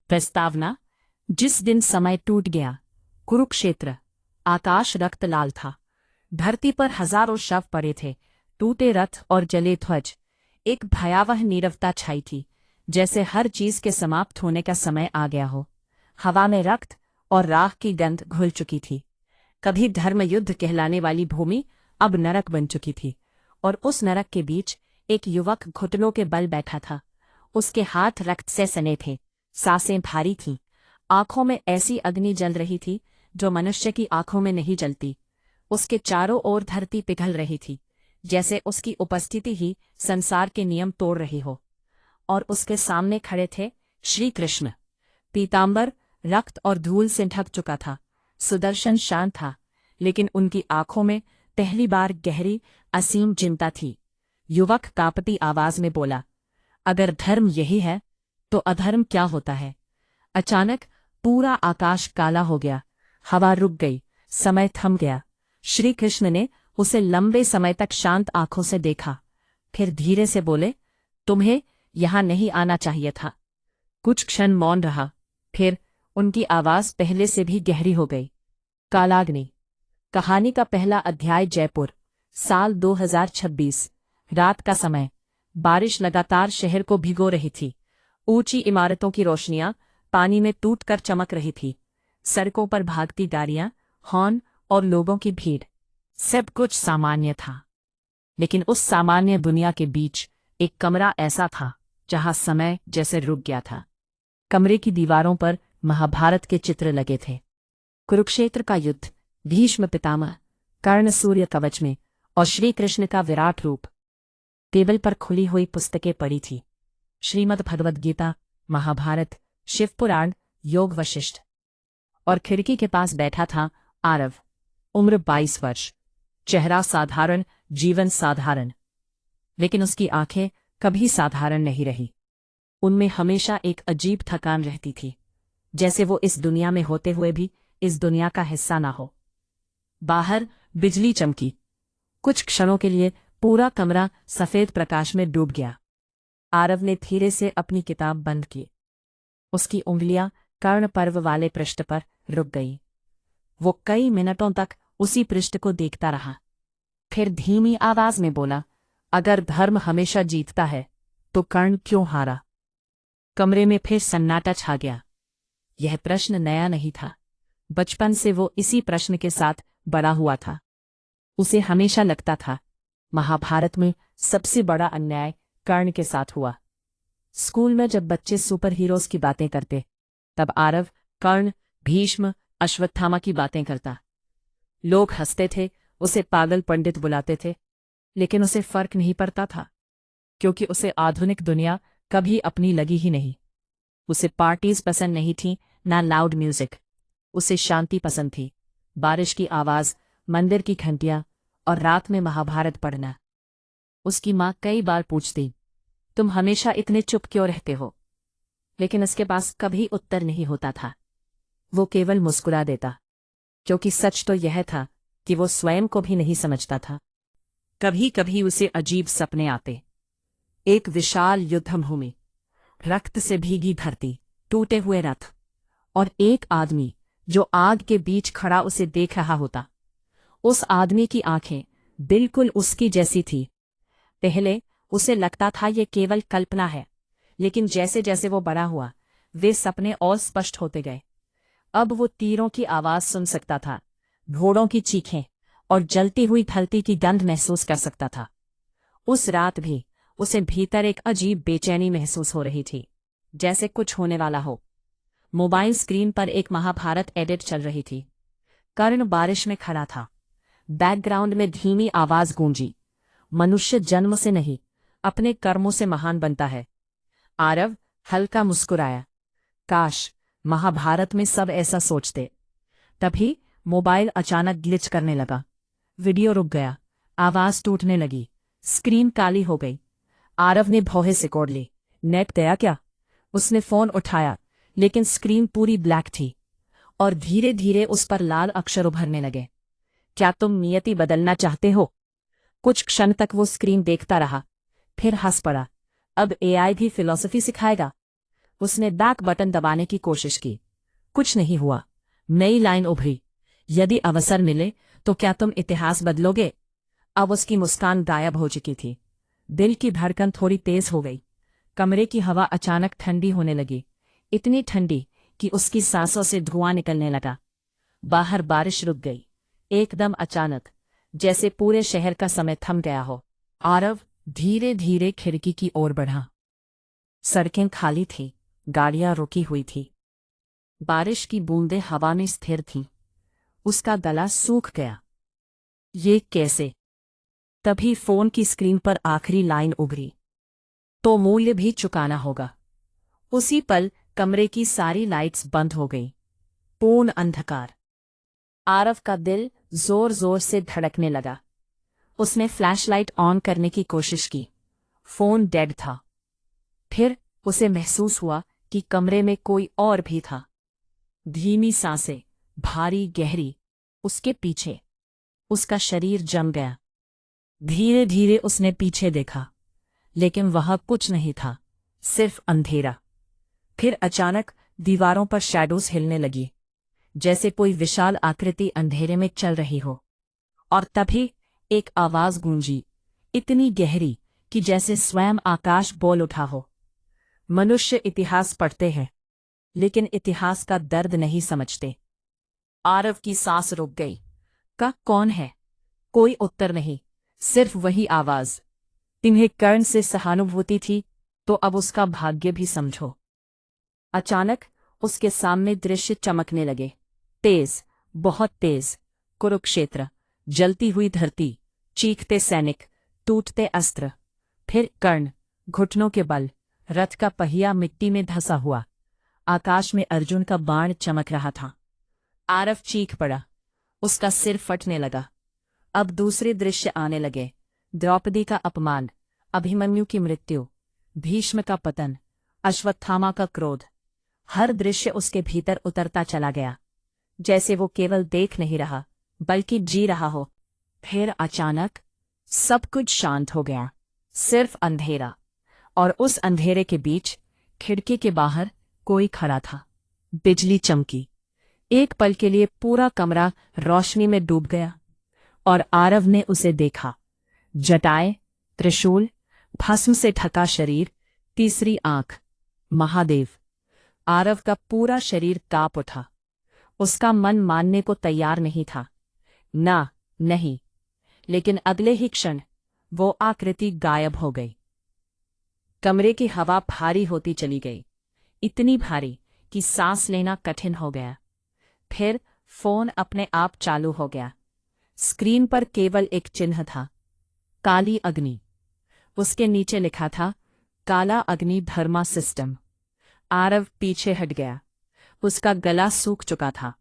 प्रस्तावना। जिस दिन समय टूट गया, कुरुक्षेत्र। आकाश रक्त लाल था। धरती पर हजारों शव पड़े थे, टूटे रथ और जले ध्वज। एक भयावह नीरवता छाई थी, जैसे हर चीज के समाप्त होने का समय आ गया हो। हवा में रक्त और राख की गंध घुल चुकी थी। कभी धर्मयुद्ध कहलाने वाली भूमि अब नरक बन चुकी थी, और उस नरक के बीच एक युवक घुटनों के बल बैठा था। उसके हाथ रक्त से सने थे, सांसें भारी थीं, आंखों में ऐसी अग्नि जल रही थी जो मनुष्य की आंखों में नहीं जलती। उसके चारों ओर धरती पिघल रही थी, जैसे उसकी उपस्थिति ही संसार के नियम तोड़ रही हो। और उसके सामने खड़े थे श्री कृष्ण। पीतांबर रक्त और धूल से ढक चुका था। सुदर्शन शांत था, लेकिन उनकी आंखों में पहली बार गहरी असीम चिंता थी। युवक कांपती आवाज में बोला, अगर धर्म यही है तो अधर्म क्या होता है? अचानक पूरा आकाश काला हो गया, हवा रुक गई, समय थम गया। श्री कृष्ण ने उसे लंबे समय तक शांत आंखों से देखा, फिर धीरे से बोले, तुम्हें यहां नहीं आना चाहिए था। कुछ क्षण मौन रहा, फिर उनकी आवाज पहले से भी गहरी हो गई। कालाग्नि। कहानी का पहला अध्याय। जयपुर, साल 2026। रात का समय। बारिश लगातार शहर को भिगो रही थी। ऊंची इमारतों की रोशनियां पानी में टूटकर चमक रही थी। सड़कों पर भागती गाड़ियां, हॉर्न और लोगों की भीड़। सब कुछ सामान्य था, लेकिन उस सामान्य दुनिया के बीच एक कमरा ऐसा था जहां समय जैसे रुक गया था। कमरे की दीवारों पर महाभारत के चित्र लगे थे। कुरुक्षेत्र का युद्ध, भीष्म पितामह, कर्ण सूर्य कवच में, और श्री कृष्ण का विराट रूप। टेबल पर खुली हुई पुस्तकें पड़ी थी। श्रीमद् भगवद गीता, महाभारत, शिव पुराण, योग वशिष्ठ। और खिड़की के पास बैठा था आरव। उम्र 22 वर्ष। चेहरा साधारण, जीवन साधारण। लेकिन उसकी आंखें कभी साधारण नहीं रही। उनमें हमेशा एक अजीब थकान रहती थी, जैसे वो इस दुनिया में होते हुए भी इस दुनिया का हिस्सा ना हो। बाहर बिजली चमकी। कुछ क्षणों के लिए पूरा कमरा सफेद प्रकाश में डूब गया। आरव ने धीरे से अपनी किताब बंद की। उसकी उंगलियां कर्ण पर्व वाले पृष्ठ पर रुक गई। वो कई मिनटों तक उसी पृष्ठ को देखता रहा, फिर धीमी आवाज में बोला, अगर धर्म हमेशा जीतता है तो कर्ण क्यों हारा? कमरे में फिर सन्नाटा छा गया। यह प्रश्न नया नहीं था। बचपन से वो इसी प्रश्न के साथ बड़ा हुआ था। उसे हमेशा लगता था महाभारत में सबसे बड़ा अन्याय कर्ण के साथ हुआ। स्कूल में जब बच्चे सुपर हीरोज की बातें करते, तब आरव कर्ण, भीष्म, अश्वत्थामा की बातें करता। लोग हंसते थे, उसे पागल पंडित बुलाते थे, लेकिन उसे फर्क नहीं पड़ता था, क्योंकि उसे आधुनिक दुनिया कभी अपनी लगी ही नहीं। उसे पार्टीज पसंद नहीं थीं, ना लाउड म्यूजिक। उसे शांति पसंद थी, बारिश की आवाज, मंदिर की घंटियां और रात में महाभारत पढ़ना। उसकी माँ कई बार पूछती, तुम हमेशा इतने चुप क्यों रहते हो? लेकिन उसके पास कभी उत्तर नहीं होता था। वो केवल मुस्कुरा देता, क्योंकि सच तो यह था कि वो स्वयं को भी नहीं समझता था। कभी कभी उसे अजीब सपने आते। एक विशाल युद्धभूमि, रक्त से भीगी धरती, टूटे हुए रथ, और एक आदमी जो आग के बीच खड़ा उसे देख रहा होता। उस आदमी की आंखें बिल्कुल उसकी जैसी थी। पहले उसे लगता था ये केवल कल्पना है, लेकिन जैसे जैसे वो बड़ा हुआ, वे सपने और स्पष्ट होते गए। अब वो तीरों की आवाज सुन सकता था, घोड़ों की चीखें और जलती हुई थलती की गंध महसूस कर सकता था। उस रात भी उसे भीतर एक अजीब बेचैनी महसूस हो रही थी, जैसे कुछ होने वाला हो। मोबाइल स्क्रीन पर एक महाभारत एडिट चल रही थी। कर्ण बारिश में खड़ा था। बैकग्राउंड में धीमी आवाज गूंजी, मनुष्य जन्म से नहीं, अपने कर्मों से महान बनता है। आरव हल्का मुस्कुराया, काश महाभारत में सब ऐसा सोचते। तभी मोबाइल अचानक ग्लिच करने लगा। वीडियो रुक गया, आवाज टूटने लगी, स्क्रीन काली हो गई। आरव ने भौहें सिकोड़ ली। नेट गया क्या? उसने फोन उठाया, लेकिन स्क्रीन पूरी ब्लैक थी, और धीरे धीरे उस पर लाल अक्षर उभरने लगे। क्या तुम नियति बदलना चाहते हो? कुछ क्षण तक वो स्क्रीन देखता रहा, फिर हंस पड़ा। अब एआई भी फिलॉसफी सिखाएगा? उसने बैक बटन दबाने की कोशिश की। कुछ नहीं हुआ। नई लाइन उभरी, यदि अवसर मिले तो क्या तुम इतिहास बदलोगे? अब उसकी मुस्कान गायब हो चुकी थी। दिल की धड़कन थोड़ी तेज हो गई। कमरे की हवा अचानक ठंडी होने लगी, इतनी ठंडी कि उसकी सांसों से धुआं निकलने लगा। बाहर बारिश रुक गई, एकदम अचानक, जैसे पूरे शहर का समय थम गया हो। आरव धीरे धीरे खिड़की की ओर बढ़ा। सड़कें खाली थीं, गाड़ियां रुकी हुई थी। बारिश की बूंदें हवा में स्थिर थीं। उसका गला सूख गया। ये कैसे? तभी फोन की स्क्रीन पर आखिरी लाइन उभरी, तो मूल्य भी चुकाना होगा। उसी पल कमरे की सारी लाइट्स बंद हो गईं। पूर्ण अंधकार। आरव का दिल जोर जोर से धड़कने लगा। उसने फ्लैशलाइट ऑन करने की कोशिश की। फोन डेड था। फिर उसे महसूस हुआ कि कमरे में कोई और भी था। धीमी सांसें, भारी गहरी, उसके पीछे। उसका शरीर जम गया। धीरे धीरे उसने पीछे देखा, लेकिन वहां कुछ नहीं था, सिर्फ अंधेरा। फिर अचानक दीवारों पर शैडोज हिलने लगी, जैसे कोई विशाल आकृति अंधेरे में चल रही हो। और तभी एक आवाज गूंजी, इतनी गहरी कि जैसे स्वयं आकाश बोल उठा हो। मनुष्य इतिहास पढ़ते हैं, लेकिन इतिहास का दर्द नहीं समझते। आरव की सांस रुक गई। कौन है? कोई उत्तर नहीं, सिर्फ वही आवाज। तुम्हें कर्ण से सहानुभूति थी, तो अब उसका भाग्य भी समझो। अचानक उसके सामने दृश्य चमकने लगे, तेज, बहुत तेज। कुरुक्षेत्र, जलती हुई धरती, चीखते सैनिक, टूटते अस्त्र। फिर कर्ण, घुटनों के बल, रथ का पहिया मिट्टी में धंसा हुआ। आकाश में अर्जुन का बाण चमक रहा था। आरव चीख पड़ा। उसका सिर फटने लगा। अब दूसरे दृश्य आने लगे। द्रौपदी का अपमान, अभिमन्यु की मृत्यु, भीष्म का पतन, अश्वत्थामा का क्रोध। हर दृश्य उसके भीतर उतरता चला गया, जैसे वो केवल देख नहीं रहा, बल्कि जी रहा हो। फिर अचानक सब कुछ शांत हो गया, सिर्फ अंधेरा। और उस अंधेरे के बीच, खिड़की के बाहर कोई खड़ा था। बिजली चमकी। एक पल के लिए पूरा कमरा रोशनी में डूब गया, और आरव ने उसे देखा। जटाएं, त्रिशूल, भस्म से ढका शरीर, तीसरी आंख, महादेव। आरव का पूरा शरीर कांप उठा। उसका मन मानने को तैयार नहीं था। नहीं। लेकिन अगले ही क्षण वो आकृति गायब हो गई। कमरे की हवा भारी होती चली गई, इतनी भारी कि सांस लेना कठिन हो गया। फिर फोन अपने आप चालू हो गया। स्क्रीन पर केवल एक चिन्ह था, काली अग्नि। उसके नीचे लिखा था, काला अग्नि धर्मा सिस्टम। आरव पीछे हट गया। उसका गला सूख चुका था।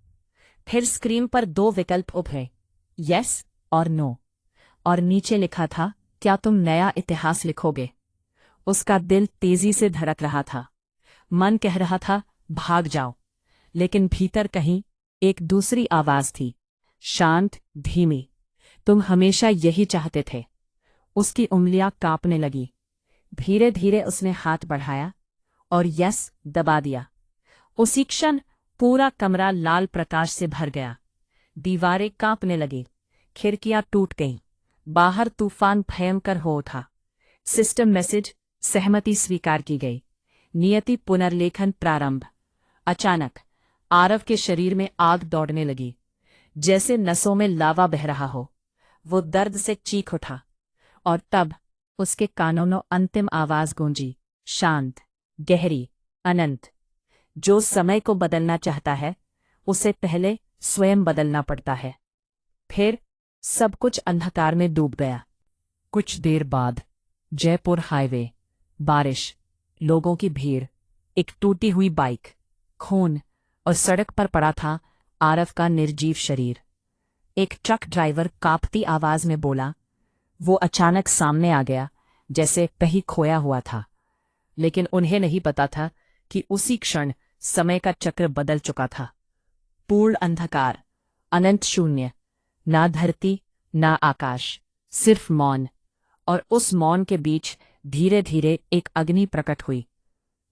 फिर स्क्रीन पर दो विकल्प उभरे, यस और नो। और नीचे लिखा था, क्या तुम नया इतिहास लिखोगे? उसका दिल तेजी से धड़क रहा था। मन कह रहा था, भाग जाओ। लेकिन भीतर कहीं एक दूसरी आवाज थी, शांत, धीमी, तुम हमेशा यही चाहते थे। उसकी उंगलियां कांपने लगी। धीरे धीरे उसने हाथ बढ़ाया और यस दबा दिया। उसी क्षण पूरा कमरा लाल प्रकाश से भर गया। दीवारें कांपने लगी, खिड़कियां टूट गईं। बाहर तूफान भयंकर हो उठा। सिस्टम मैसेज, सहमति स्वीकार की गई। नियति पुनर्लेखन प्रारंभ। अचानक आरव के शरीर में आग दौड़ने लगी, जैसे नसों में लावा बह रहा हो। वो दर्द से चीख उठा, और तब उसके कानों में अंतिम आवाज गूंजी, शांत, गहरी, अनंत। जो समय को बदलना चाहता है, उसे पहले स्वयं बदलना पड़ता है। फिर सब कुछ अंधकार में डूब गया। कुछ देर बाद जयपुर हाईवे, बारिश, लोगों की भीड़, एक टूटी हुई बाइक, खून, और सड़क पर पड़ा था आरव का निर्जीव शरीर। एक ट्रक ड्राइवर कांपती आवाज में बोला। वो अचानक सामने आ गया, जैसे कहीं खोया हुआ था। लेकिन उन्हें नहीं पता था कि उसी क्षण समय का चक्र बदल चुका था। पूर्ण अंधकार, अनंत शून्य, ना धरती ना आकाश, सिर्फ मौन। और उस मौन के बीच धीरे धीरे एक अग्नि प्रकट हुई,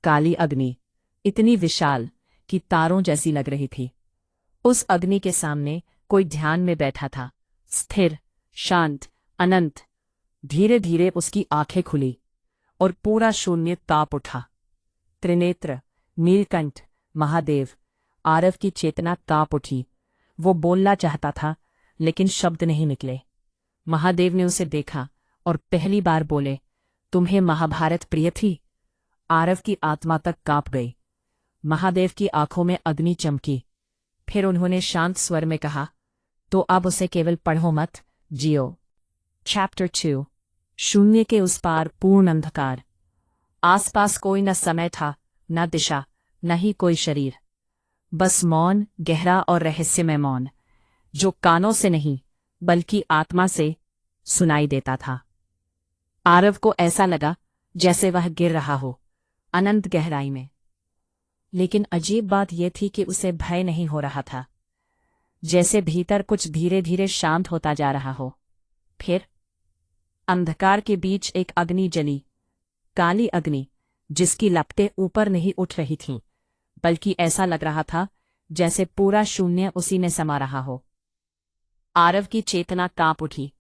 काली अग्नि, इतनी विशाल कि तारों जैसी लग रही थी। उस अग्नि के सामने कोई ध्यान में बैठा था, स्थिर, शांत, अनंत। धीरे धीरे उसकी आंखें खुली और पूरा शून्य ताप उठा। त्रिनेत्र, नीलकंठ, महादेव। आरव की चेतना ताप उठी। वो बोलना चाहता था, लेकिन शब्द नहीं निकले। महादेव ने उसे देखा और पहली बार बोले, तुम्हें महाभारत प्रिय थी? आरव की आत्मा तक कांप गई। महादेव की आंखों में अग्नि चमकी। फिर उन्होंने शांत स्वर में कहा, तो अब उसे केवल पढ़ो मत, जियो। चैप्टर 2। शून्य के उस पार पूर्ण अंधकार। आसपास कोई न समय था, न दिशा, न ही कोई शरीर। बस मौन, गहरा और रहस्यमय मौन, जो कानों से नहीं बल्कि आत्मा से सुनाई देता था। आरव को ऐसा लगा जैसे वह गिर रहा हो, अनंत गहराई में। लेकिन अजीब बात यह थी कि उसे भय नहीं हो रहा था, जैसे भीतर कुछ धीरे धीरे शांत होता जा रहा हो। फिर अंधकार के बीच एक अग्नि जली, काली अग्नि, जिसकी लपटें ऊपर नहीं उठ रही थीं, बल्कि ऐसा लग रहा था जैसे पूरा शून्य उसी में समा रहा हो। आरव की चेतना कांप उठी,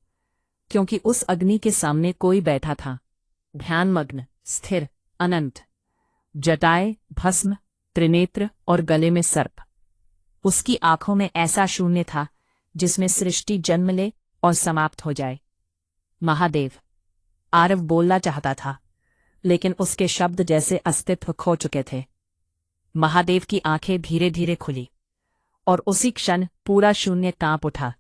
क्योंकि उस अग्नि के सामने कोई बैठा था, ध्यानमग्न, स्थिर, अनंत। जटाएं, भस्म, त्रिनेत्र और गले में सर्प। उसकी आंखों में ऐसा शून्य था जिसमें सृष्टि जन्म ले और समाप्त हो जाए। महादेव। आरव बोलना चाहता था, लेकिन उसके शब्द जैसे अस्तित्व खो चुके थे। महादेव की आंखें धीरे धीरे खुली और उसी क्षण पूरा शून्य कांप उठा,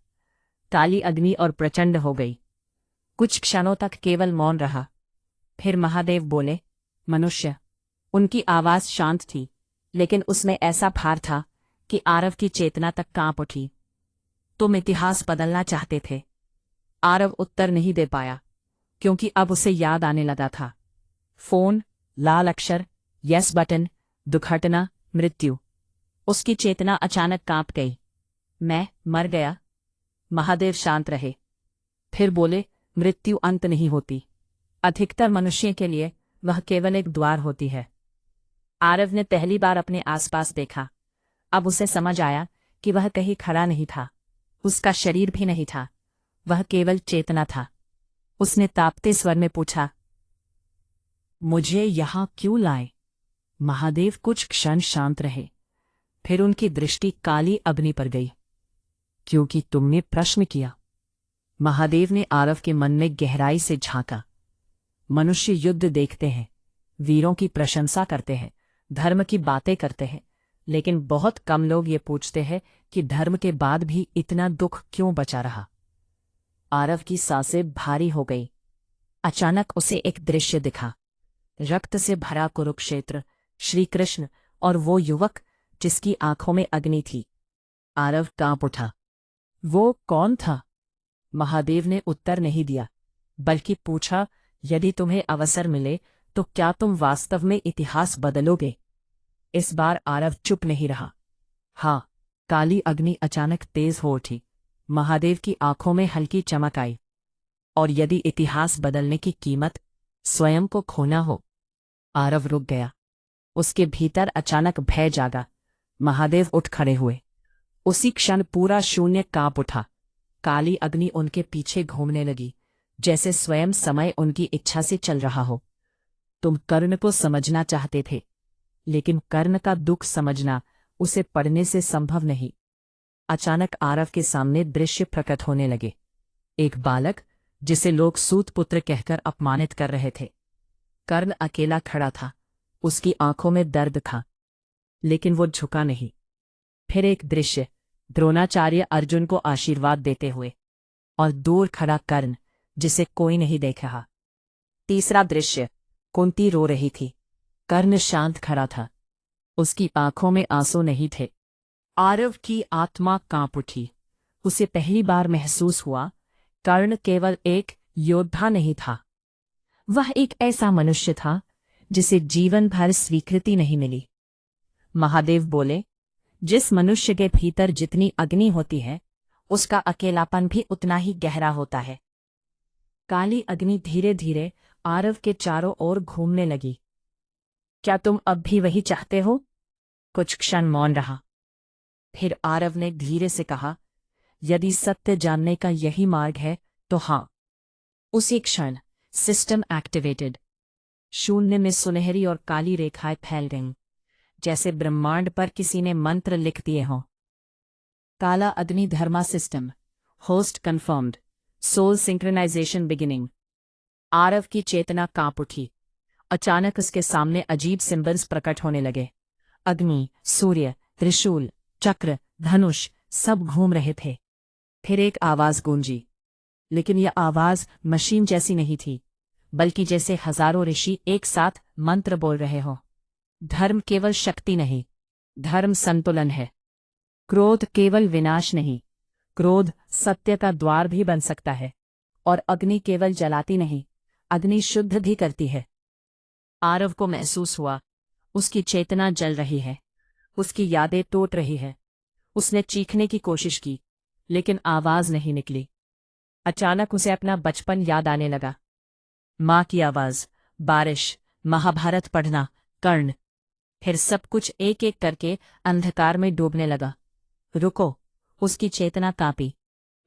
काली अग्नि और प्रचंड हो गई। कुछ क्षणों तक केवल मौन रहा। फिर महादेव बोले, मनुष्य। उनकी आवाज शांत थी, लेकिन उसमें ऐसा भार था कि आरव की चेतना तक कांप उठी। तुम इतिहास बदलना चाहते थे। आरव उत्तर नहीं दे पाया, क्योंकि अब उसे याद आने लगा था। फोन, लाल अक्षर, यस बटन, दुर्घटना, मृत्यु। उसकी चेतना अचानक कांप गई। मैं मर गया। महादेव शांत रहे, फिर बोले, मृत्यु अंत नहीं होती। अधिकतर मनुष्य के लिए वह केवल एक द्वार होती है। आरव ने पहली बार अपने आसपास देखा। अब उसे समझ आया कि वह कहीं खड़ा नहीं था, उसका शरीर भी नहीं था, वह केवल चेतना था। उसने तापते स्वर में पूछा, मुझे यहां क्यों लाए? महादेव कुछ क्षण शांत रहे, फिर उनकी दृष्टि काली अग्नि पर गई। क्योंकि तुमने प्रश्न किया। महादेव ने आरव के मन में गहराई से झांका। मनुष्य युद्ध देखते हैं, वीरों की प्रशंसा करते हैं, धर्म की बातें करते हैं, लेकिन बहुत कम लोग ये पूछते हैं कि धर्म के बाद भी इतना दुख क्यों बचा रहा। आरव की सांसें भारी हो गई। अचानक उसे एक दृश्य दिखा, रक्त से भरा कुरुक्षेत्र, श्री कृष्ण और वो युवक जिसकी आंखों में अग्नि थी। आरव कांप उठा। वो कौन था? महादेव ने उत्तर नहीं दिया, बल्कि पूछा, यदि तुम्हें अवसर मिले तो क्या तुम वास्तव में इतिहास बदलोगे? इस बार आरव चुप नहीं रहा। हाँ। काली अग्नि अचानक तेज हो उठी। महादेव की आंखों में हल्की चमक आई। और यदि इतिहास बदलने की कीमत स्वयं को खोना हो? आरव रुक गया। उसके भीतर अचानक भय जागा। महादेव उठ खड़े हुए। उसी क्षण पूरा शून्य कांप उठा। काली अग्नि उनके पीछे घूमने लगी, जैसे स्वयं समय उनकी इच्छा से चल रहा हो। तुम कर्ण को समझना चाहते थे, लेकिन कर्ण का दुख समझना उसे पढ़ने से संभव नहीं। अचानक आरव के सामने दृश्य प्रकट होने लगे। एक बालक जिसे लोग सूतपुत्र कहकर अपमानित कर रहे थे। कर्ण अकेला खड़ा था, उसकी आंखों में दर्द था, लेकिन वो झुका नहीं। फिर एक दृश्य, द्रोणाचार्य अर्जुन को आशीर्वाद देते हुए, और दूर खड़ा कर्ण जिसे कोई नहीं देख रहा। तीसरा दृश्य, कुंती रो रही थी, कर्ण शांत खड़ा था, उसकी आंखों में आंसू नहीं थे। आरव की आत्मा कांप उठी। उसे पहली बार महसूस हुआ, कर्ण केवल एक योद्धा नहीं था, वह एक ऐसा मनुष्य था जिसे जीवन भर स्वीकृति नहीं मिली। महादेव बोले, जिस मनुष्य के भीतर जितनी अग्नि होती है, उसका अकेलापन भी उतना ही गहरा होता है। काली अग्नि धीरे धीरे आरव के चारों ओर घूमने लगी। क्या तुम अब भी वही चाहते हो? कुछ क्षण मौन रहा। फिर आरव ने धीरे से कहा, यदि सत्य जानने का यही मार्ग है तो हाँ। उसी क्षण सिस्टम एक्टिवेटेड। शून्य में सुनहरी और काली रेखाएं फैल गईं, जैसे ब्रह्मांड पर किसी ने मंत्र लिख दिए हों। काला अग्नि dharma system, host confirmed, soul synchronization beginning. Aarav की चेतना कांप उठी। अचानक उसके सामने अजीब सिंबल्स प्रकट होने लगे। अग्नि, सूर्य, त्रिशूल, चक्र, धनुष सब घूम रहे थे। फिर एक आवाज गूंजी, लेकिन यह आवाज मशीन जैसी नहीं थी, बल्कि जैसे हजारों ऋषि एक साथ मंत्र बोल रहे हों। धर्म केवल शक्ति नहीं, धर्म संतुलन है। क्रोध केवल विनाश नहीं, क्रोध सत्य का द्वार भी बन सकता है। और अग्नि केवल जलाती नहीं, अग्नि शुद्ध भी करती है। आरव को महसूस हुआ, उसकी चेतना जल रही है, उसकी यादें टूट रही है। उसने चीखने की कोशिश की, लेकिन आवाज नहीं निकली। अचानक उसे अपना बचपन याद आने लगा। माँ की आवाज, बारिश, महाभारत पढ़ना, कर्ण। फिर सब कुछ एक एक करके अंधकार में डूबने लगा। रुको, उसकी चेतना कांपी।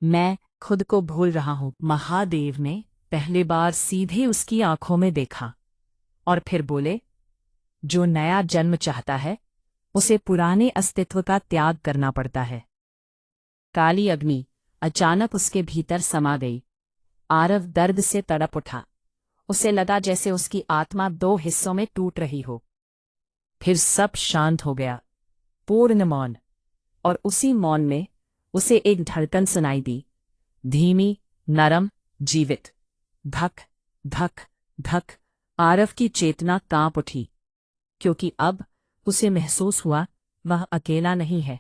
मैं खुद को भूल रहा हूं। महादेव ने पहली बार सीधे उसकी आंखों में देखा और फिर बोले, जो नया जन्म चाहता है उसे पुराने अस्तित्व का त्याग करना पड़ता है। काली अग्नि अचानक उसके भीतर समा गई। आरव दर्द से तड़प उठा। उसे लगा जैसे उसकी आत्मा दो हिस्सों में टूट रही हो। फिर सब शांत हो गया, पूर्ण मौन। और उसी मौन में उसे एक धड़कन सुनाई दी, धीमी, नरम, जीवित। धक धक धक। आरव की चेतना कांप उठी, क्योंकि अब उसे महसूस हुआ वह अकेला नहीं है।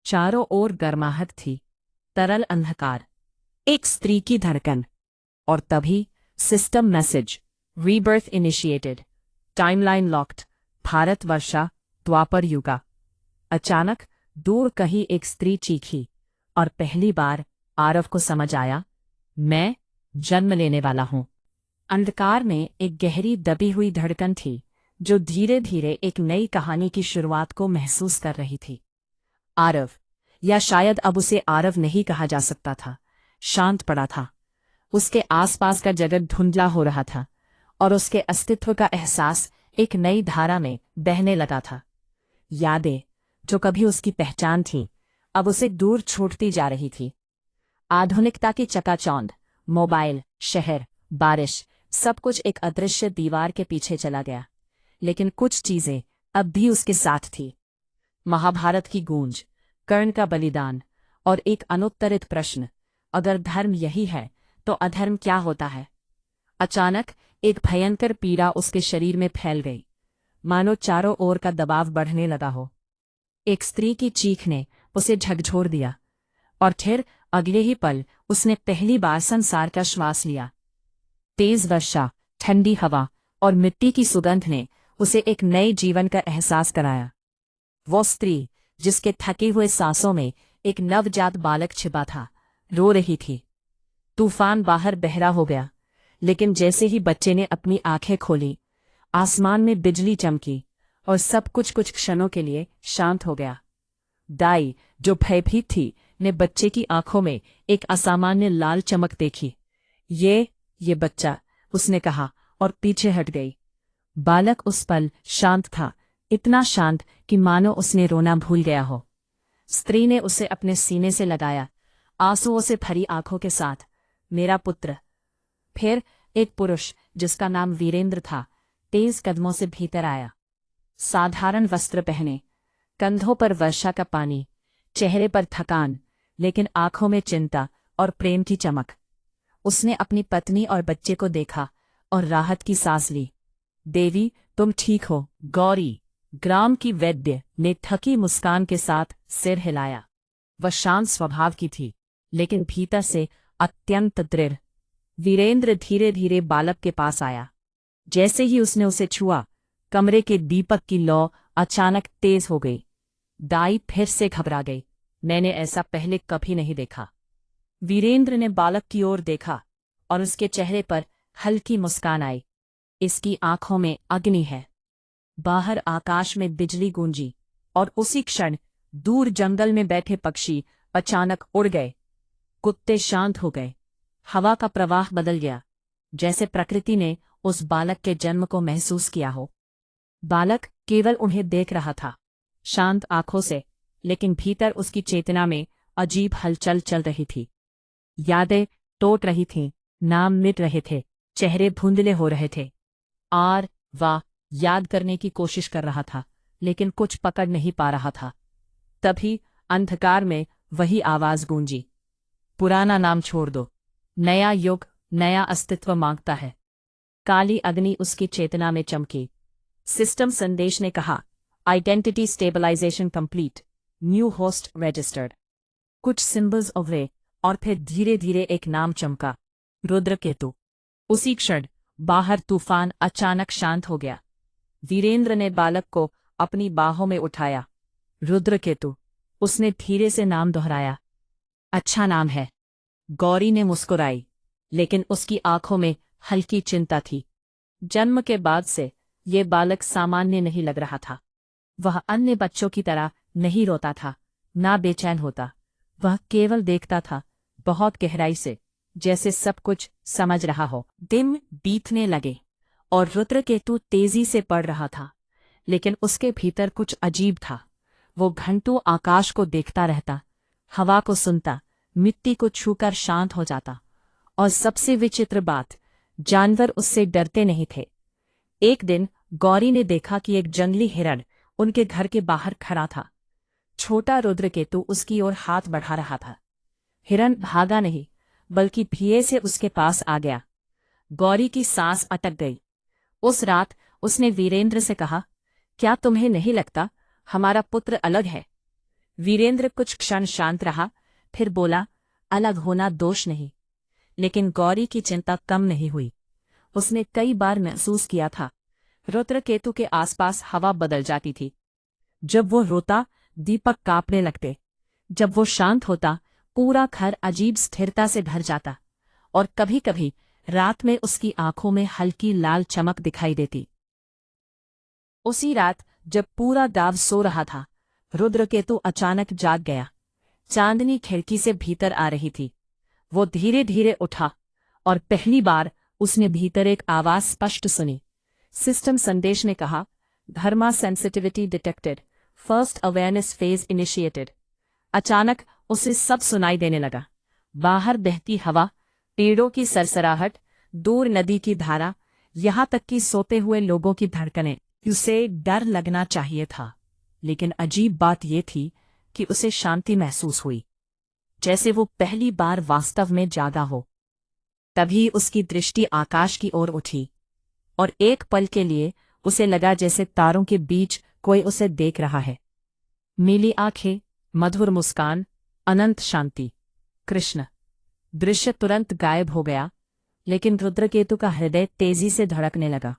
चारों ओर गर्माहट थी, तरल अंधकार, एक स्त्री की धड़कन। और तभी system message, rebirth initiated, timeline locked, Bharatvarsha, Dwapar yuga. अचानक दूर कहीं एक स्त्री चीखी और पहली बार आरव को समझ आया, मैं जन्म लेने वाला हूं। अंधकार में एक गहरी दबी हुई धड़कन थी, जो धीरे धीरे एक नई कहानी की शुरुआत को महसूस कर रही थी। आरव, या शायद अब उसे आरव नहीं कहा जा सकता था, शांत पड़ा था। उसके आसपास का जगत धुंधला हो रहा था और उसके अस्तित्व का एहसास एक नई धारा में बहने लगा था। यादें, जो कभी उसकी पहचान थी, अब उसे दूर छूटती जा रही थी। आधुनिकता की चकाचौंध, मोबाइल, शहर, बारिश, सब कुछ एक अदृश्य दीवार के पीछे चला गया। लेकिन कुछ चीजें अब भी उसके साथ थी। महाभारत की गूंज, कर्ण का बलिदान और एक अनुत्तरित प्रश्न, अगर धर्म यही है तो अधर्म क्या होता है। अचानक एक भयंकर पीड़ा उसके शरीर में फैल गई, मानो चारों ओर का दबाव बढ़ने लगा हो। एक स्त्री की चीख ने उसे झकझोर दिया और फिर अगले ही पल उसने पहली बार संसार का श्वास लिया। तेज वर्षा, ठंडी हवा और मिट्टी की सुगंध ने उसे एक नए जीवन का एहसास कराया। वो स्त्री, जिसके थके हुए सांसों में एक नवजात बालक छिपा था, रो रही थी। तूफान बाहर बहरा हो गया, लेकिन जैसे ही बच्चे ने अपनी आंखें खोली, आसमान में बिजली चमकी और सब कुछ क्षणों के लिए शांत हो गया। दाई, जो भयभीत थी, ने बच्चे की आंखों में एक असामान्य लाल चमक देखी। ये बच्चा, उसने कहा और पीछे हट गई। बालक उस पल शांत था, इतना शांत कि मानो उसने रोना भूल गया हो। स्त्री ने उसे अपने सीने से लगाया, आंसुओं से भरी आंखों के साथ, मेरा पुत्र। फिर एक पुरुष, जिसका नाम वीरेंद्र था, तेज कदमों से भीतर आया। साधारण वस्त्र पहने, कंधों पर वर्षा का पानी, चेहरे पर थकान, लेकिन आंखों में चिंता और प्रेम की चमक। उसने अपनी पत्नी और बच्चे को देखा और राहत की सांस ली। देवी, तुम ठीक हो। गौरी, ग्राम की वैद्य, ने थकी मुस्कान के साथ सिर हिलाया। वह शांत स्वभाव की थी, लेकिन भीतर से अत्यंत दृढ़। वीरेंद्र धीरे धीरे बालक के पास आया। जैसे ही उसने उसे छुआ, कमरे के दीपक की लौ अचानक तेज हो गई। दाई फिर से घबरा गई, मैंने ऐसा पहले कभी नहीं देखा। वीरेंद्र ने बालक की ओर देखा और उसके चेहरे पर हल्की मुस्कान आई। इसकी आंखों में अग्नि है। बाहर आकाश में बिजली गूंजी और उसी क्षण दूर जंगल में बैठे पक्षी अचानक उड़ गए। कुत्ते शांत हो गए। हवा का प्रवाह बदल गया, जैसे प्रकृति ने उस बालक के जन्म को महसूस किया हो। बालक केवल उन्हें देख रहा था, शांत आंखों से, लेकिन भीतर उसकी चेतना में अजीब हलचल चल रही थी। यादें टूट रही थीं, नाम मिट रहे थे, चेहरे धुंधले हो रहे थे। और वह याद करने की कोशिश कर रहा था, लेकिन कुछ पकड़ नहीं पा रहा था। तभी अंधकार में वही आवाज गूंजी, पुराना नाम छोड़ दो, नया युग नया अस्तित्व मांगता है। काली अग्नि उसकी चेतना में चमकी। सिस्टम संदेश ने कहा, identity stabilization complete, new host registered. कुछ सिंबल्स उभरे और फिर धीरे धीरे एक नाम चमका, रुद्रकेतु। उसी क्षण बाहर तूफान अचानक शांत हो गया। वीरेंद्र ने बालक को अपनी बाहों में उठाया। रुद्रकेतु, उसने धीरे से नाम दोहराया। अच्छा नाम है। गौरी ने मुस्कुराई, लेकिन उसकी आंखों में हल्की चिंता थी। जन्म के बाद से ये बालक सामान्य नहीं लग रहा था। वह अन्य बच्चों की तरह नहीं रोता था, ना बेचैन होता। वह केवल देखता था, बहुत गहराई से, जैसे सब कुछ समझ रहा हो। दिन बीतने लगे और रुद्रकेतु तेजी से बढ़ रहा था, लेकिन उसके भीतर कुछ अजीब था। वो घंटों आकाश को देखता रहता, हवा को सुनता, मिट्टी को छूकर शांत हो जाता। और सबसे विचित्र बात, जानवर उससे डरते नहीं थे। एक दिन गौरी ने देखा कि एक जंगली हिरण उनके घर के बाहर खड़ा था। छोटा रुद्रकेतु उसकी ओर हाथ बढ़ा रहा था। हिरण भागा नहीं, बल्कि धीरे से उसके पास आ गया। गौरी की सांस अटक गई। उस रात उसने वीरेंद्र से कहा, क्या तुम्हें नहीं लगता हमारा पुत्र अलग है? वीरेंद्र कुछ क्षण शांत रहा, फिर बोला, अलग होना दोष नहीं। लेकिन गौरी की चिंता कम नहीं हुई। उसने कई बार महसूस किया था, रुद्रकेतु के आसपास हवा बदल जाती थी। जब वो रोता, दीपक कांपने लगते। जब वो शांत होता, पूरा घर अजीब स्थिरता से भर जाता। और कभी कभी रात में उसकी आंखों में हल्की लाल चमक दिखाई देती। उसी रात जब पूरा गांव सो रहा था, रुद्रकेतु अचानक जाग गया। चांदनी खिड़की से भीतर आ रही थी। वो धीरे धीरे उठा और पहली बार उसने भीतर एक आवाज स्पष्ट सुनी। सिस्टम संदेश ने कहा, dharma sensitivity detected, first awareness phase initiated. अचानक उसे सब सुनाई देने लगा। बाहर बहती हवा, पेड़ों की सरसराहट, दूर नदी की धारा, यहाँ तक कि सोते हुए लोगों की धड़कनें। उसे डर लगना चाहिए था, लेकिन अजीब बात यह थी कि उसे शांति महसूस हुई, जैसे वो पहली बार वास्तव में जागा हो। तभी उसकी दृष्टि आकाश की ओर उठी और एक पल के लिए उसे लगा जैसे तारों के बीच कोई उसे देख रहा है। नीली आंखें, मधुर मुस्कान, अनंत शांति। कृष्ण। दृश्य तुरंत गायब हो गया, लेकिन रुद्रकेतु का हृदय तेजी से धड़कने लगा।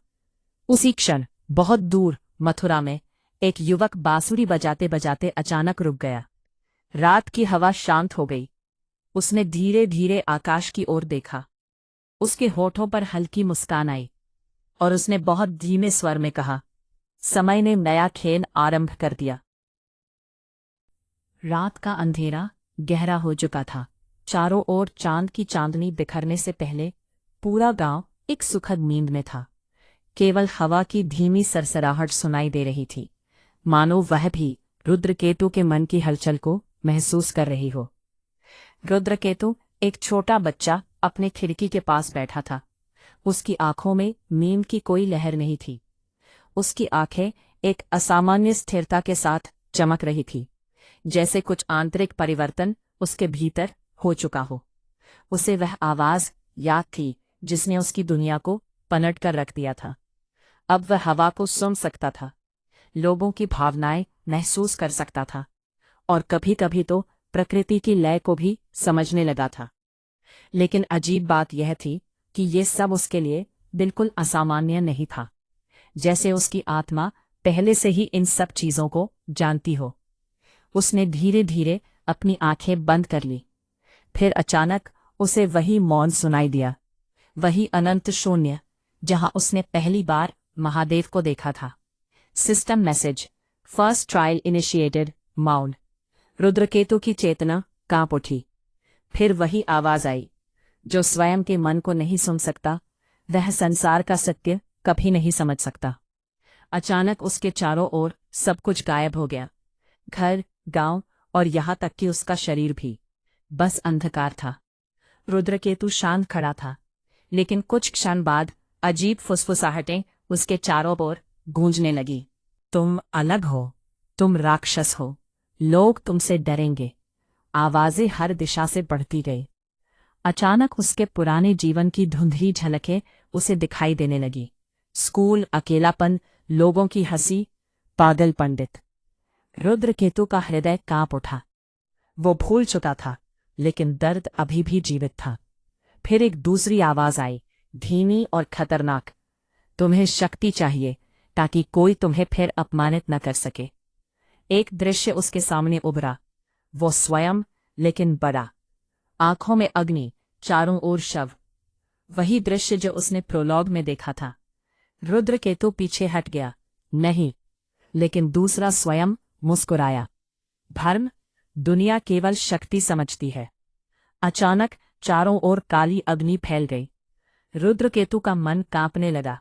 उसी क्षण बहुत दूर मथुरा में एक युवक बांसुरी बजाते बजाते अचानक रुक गया। रात की हवा शांत हो गई। उसने धीरे धीरे आकाश की ओर देखा। उसके होठों पर हल्की मुस्कान आई और उसने बहुत धीमे स्वर में कहा, समय ने नया खेल आरंभ कर दिया। रात का अंधेरा गहरा हो चुका था। चारों ओर चांद की चांदनी बिखरने से पहले पूरा गांव एक सुखद नींद में था। केवल हवा की धीमी सरसराहट सुनाई दे रही थी, मानो वह भी रुद्रकेतु के मन की हलचल को महसूस कर रही हो। रुद्रकेतु, एक छोटा बच्चा, अपने खिड़की के पास बैठा था। उसकी आंखों में नींद की कोई लहर नहीं थी। उसकी आंखें एक असामान्य स्थिरता के साथ चमक रही थी, जैसे कुछ आंतरिक परिवर्तन उसके भीतर हो चुका हो। उसे वह आवाज याद थी जिसने उसकी दुनिया को पलट कर रख दिया था। अब वह हवा को सुन सकता था, लोगों की भावनाएं महसूस कर सकता था, और कभी कभी तो प्रकृति की लय को भी समझने लगा था। लेकिन अजीब बात यह थी कि ये सब उसके लिए बिल्कुल असामान्य नहीं था, जैसे उसकी आत्मा पहले से ही इन सब चीजों को जानती हो। उसने धीरे धीरे अपनी आंखें बंद कर ली। फिर अचानक उसे वही मौन सुनाई दिया, वही अनंत शून्य जहां उसने पहली बार महादेव को देखा था। System message, first trial initiated mound. Rudraketu की चेतना कांप उठी। फिर वही आवाज आई, जो स्वयं के मन को नहीं सुन सकता वह संसार का सत्य कभी नहीं समझ सकता। अचानक उसके चारों ओर सब कुछ गायब हो गया, घर, गांव और यहाँ तक कि उसका शरीर भी। बस अंधकार था। रुद्रकेतु शांत खड़ा था, लेकिन कुछ क्षण बाद अजीब फुसफुसाहटें उसके चारों ओर गूंजने लगी। तुम अलग हो, तुम राक्षस हो, लोग तुमसे डरेंगे। आवाजें हर दिशा से बढ़ती गई। अचानक उसके पुराने जीवन की धुंधली झलकें उसे दिखाई देने लगी। स्कूल, अकेलापन, लोगों की हंसी, पागल पंडित। रुद्रकेतु का हृदय कांप उठा। वो भूल चुका था, लेकिन दर्द अभी भी जीवित था। फिर एक दूसरी आवाज आई, धीमी और खतरनाक। तुम्हें शक्ति चाहिए ताकि कोई तुम्हें फिर अपमानित न कर सके। एक दृश्य उसके सामने उभरा, वो स्वयं, लेकिन बड़ा। आंखों में अग्नि, चारों ओर शव। वही दृश्य जो उसने प्रोलॉग में देखा था। रुद्रकेतु पीछे हट गया, नहीं, लेकिन दूसरा स्वयं मुस्कुराया। भ्रम, दुनिया केवल शक्ति समझती है। अचानक चारों ओर काली अग्नि फैल गई। रुद्रकेतु का मन कांपने लगा।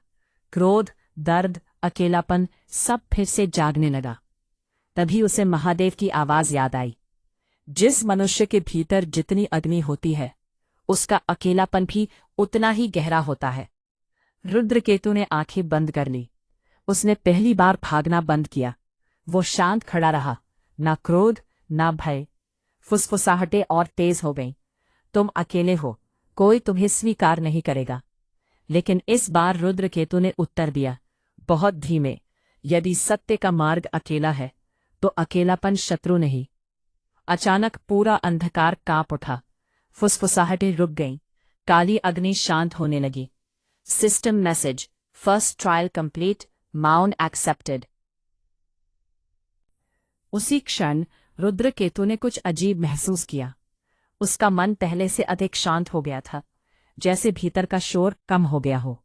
क्रोध, दर्द, अकेलापन सब फिर से जागने लगा। तभी उसे महादेव की आवाज याद आई, जिस मनुष्य के भीतर जितनी अग्नि होती है उसका अकेलापन भी उतना ही गहरा होता है। रुद्रकेतु ने आंखें बंद कर ली। उसने पहली बार भागना बंद किया। वो शांत खड़ा रहा, ना क्रोध ना भय। फुसफुसाहटें और तेज हो गईं। तुम अकेले हो, कोई तुम्हें स्वीकार नहीं करेगा। लेकिन इस बार रुद्रकेतु ने उत्तर दिया, बहुत धीमे, यदि सत्य का मार्ग अकेला है तो अकेलापन शत्रु नहीं। अचानक पूरा अंधकार कांप उठा। फुसफुसाहटें रुक गईं। काली अग्नि शांत होने लगी। System message, first trial complete, mount accepted. उसी क्षण रुद्रकेतु ने कुछ अजीब महसूस किया। उसका मन पहले से अधिक शांत हो गया था, जैसे भीतर का शोर कम हो गया हो।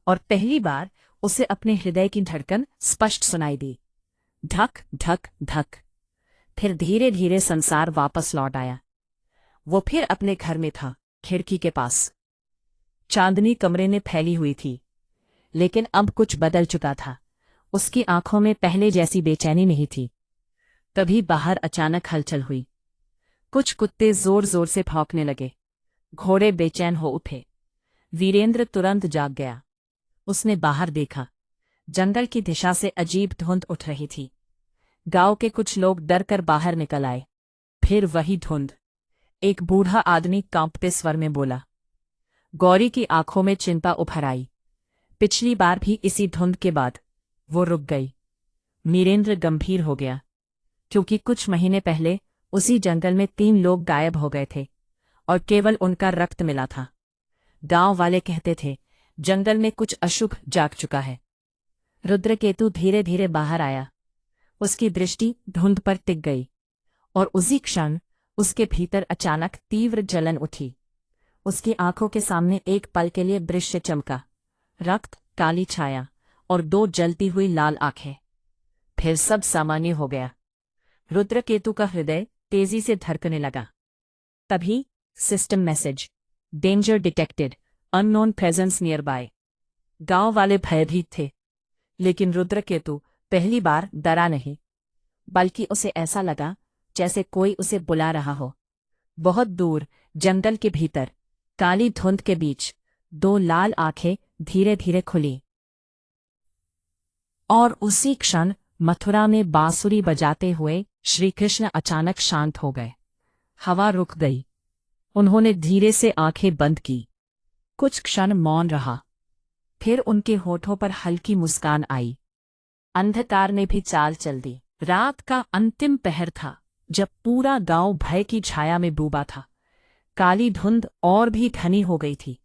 और पहली बार उसे अपने हृदय की धड़कन स्पष्ट सुनाई दी, धक धक धक। फिर धीरे धीरे संसार वापस लौट आया। वो फिर अपने घर में था, खिड़की के पास। चांदनी कमरे में फैली हुई थी, लेकिन अब कुछ बदल चुका था। उसकी आंखों में पहले जैसी बेचैनी नहीं थी। तभी बाहर अचानक हलचल हुई। कुछ कुत्ते जोर जोर से भौंकने लगे। घोड़े बेचैन हो उठे। वीरेंद्र तुरंत जाग गया। उसने बाहर देखा। जंगल की दिशा से अजीब धुंध उठ रही थी। गांव के कुछ लोग डर कर बाहर निकल आए। फिर वही धुंध। एक बूढ़ा आदमी कांपते स्वर में बोला। गौरी की आंखों में चिंता उभर आई। पिछली बार भी इसी धुंध के बाद वो रुक गई। वीरेंद्र गंभीर हो गया, क्योंकि कुछ महीने पहले उसी जंगल में 3 लोग गायब हो गए थे और केवल उनका रक्त मिला था। गांव वाले कहते थे जंगल में कुछ अशुभ जाग चुका है। रुद्रकेतु धीरे धीरे बाहर आया। उसकी दृष्टि धुंध पर टिक गई और उसी क्षण उसके भीतर अचानक तीव्र जलन उठी। उसकी आंखों के सामने एक पल के लिए दृश्य चमका, रक्त, काली छाया और 2 जलती हुई लाल आंखें। फिर सब सामान्य हो गया। रुद्रकेतु का हृदय तेजी से धड़कने लगा। तभी system message, danger detected, unknown presence near by. गांव वाले भयभीत थे, लेकिन रुद्रकेतु पहली बार डरा नहीं, बल्कि उसे ऐसा लगा जैसे कोई उसे बुला रहा हो। बहुत दूर जंगल के भीतर काली धुंध के बीच 2 लाल आंखें धीरे धीरे खुली। और उसी क्षण मथुरा में बांसुरी बजाते हुए श्री कृष्ण अचानक शांत हो गए। हवा रुक गई। उन्होंने धीरे से आंखें बंद की। कुछ क्षण मौन रहा। फिर उनके होठों पर हल्की मुस्कान आई। अंधकार ने भी चाल चल दी। रात का अंतिम पहर था, जब पूरा गांव भय की छाया में डूबा था। काली धुंध और भी घनी हो गई थी,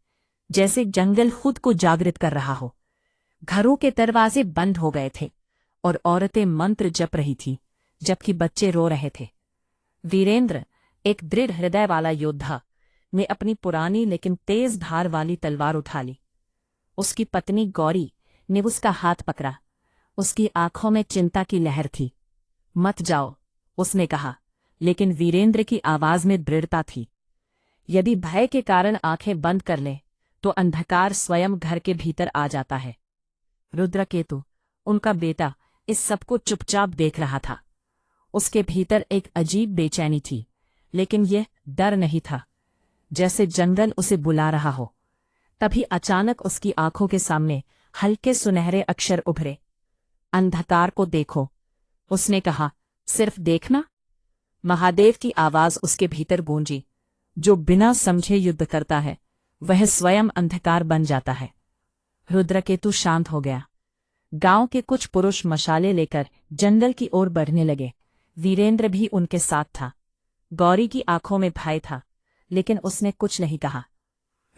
जैसे जंगल खुद को जागृत कर रहा हो। घरों के दरवाजे बंद हो गए थे और औरतें मंत्र जप रही थीं, जबकि बच्चे रो रहे थे। वीरेंद्र, एक दृढ़ हृदय वाला योद्धा, ने अपनी पुरानी लेकिन तेज धार वाली तलवार उठा ली। उसकी पत्नी गौरी ने उसका हाथ पकड़ा उसकी आंखों में चिंता की लहर थी। मत जाओ, उसने कहा, लेकिन वीरेंद्र की आवाज में दृढ़ता थी। यदि भय के कारण आंखें बंद कर ले तो अंधकार स्वयं घर के भीतर आ जाता है। रुद्रकेतु, उनका बेटा, इस सबको चुपचाप देख रहा था। उसके भीतर एक अजीब बेचैनी थी, लेकिन यह डर नहीं था, जैसे जंगल उसे बुला रहा हो। तभी अचानक उसकी आंखों के सामने हल्के सुनहरे अक्षर उभरे। अंधकार को देखो, उसने कहा, सिर्फ देखना। महादेव की आवाज उसके भीतर गूंजी। जो बिना समझे युद्ध करता है वह स्वयं अंधकार बन जाता है। रुद्रकेतु शांत हो गया। गांव के कुछ पुरुष मशाले लेकर जंगल की ओर बढ़ने लगे। वीरेंद्र भी उनके साथ था। गौरी की आंखों में भय था, लेकिन उसने कुछ नहीं कहा।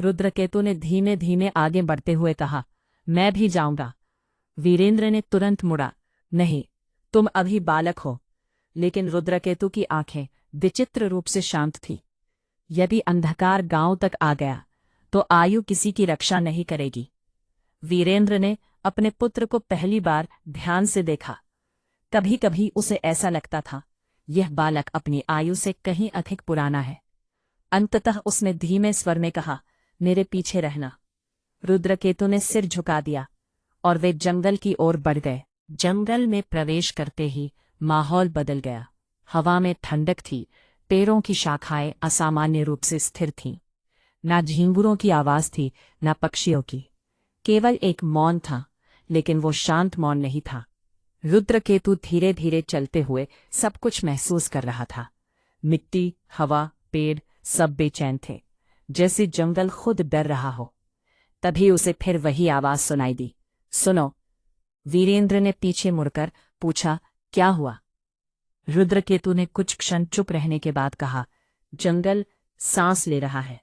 रुद्रकेतु ने धीमे धीमे आगे बढ़ते हुए कहा, मैं भी जाऊंगा। वीरेंद्र ने तुरंत मुड़ा, नहीं, तुम अभी बालक हो। लेकिन रुद्रकेतु की आंखें विचित्र रूप से शांत थीं। यदि अंधकार गांव तक आ गया तो आयु किसी की रक्षा नहीं करेगी। वीरेंद्र ने अपने पुत्र को पहली बार ध्यान से देखा। कभी कभी उसे ऐसा लगता था यह बालक अपनी आयु से कहीं अधिक पुराना है। अंततः उसने धीमे स्वर में कहा, मेरे पीछे रहना। रुद्रकेतु ने सिर झुका दिया और वे जंगल की ओर बढ़ गए। जंगल में प्रवेश करते ही माहौल बदल गया। हवा में ठंडक थी, पेड़ों की शाखाएं असामान्य रूप से स्थिर थीं। ना झींगुरों की आवाज थी, ना पक्षियों की। केवल एक मौन था, लेकिन वो शांत मौन नहीं था। रुद्रकेतु धीरे धीरे चलते हुए सब कुछ महसूस कर रहा था। मिट्टी, हवा, पेड़ सब बेचैन थे, जैसे जंगल खुद डर रहा हो। तभी उसे फिर वही आवाज सुनाई दी, सुनो। वीरेंद्र ने पीछे मुड़कर पूछा, क्या हुआ? रुद्रकेतु ने कुछ क्षण चुप रहने के बाद कहा, जंगल सांस ले रहा है।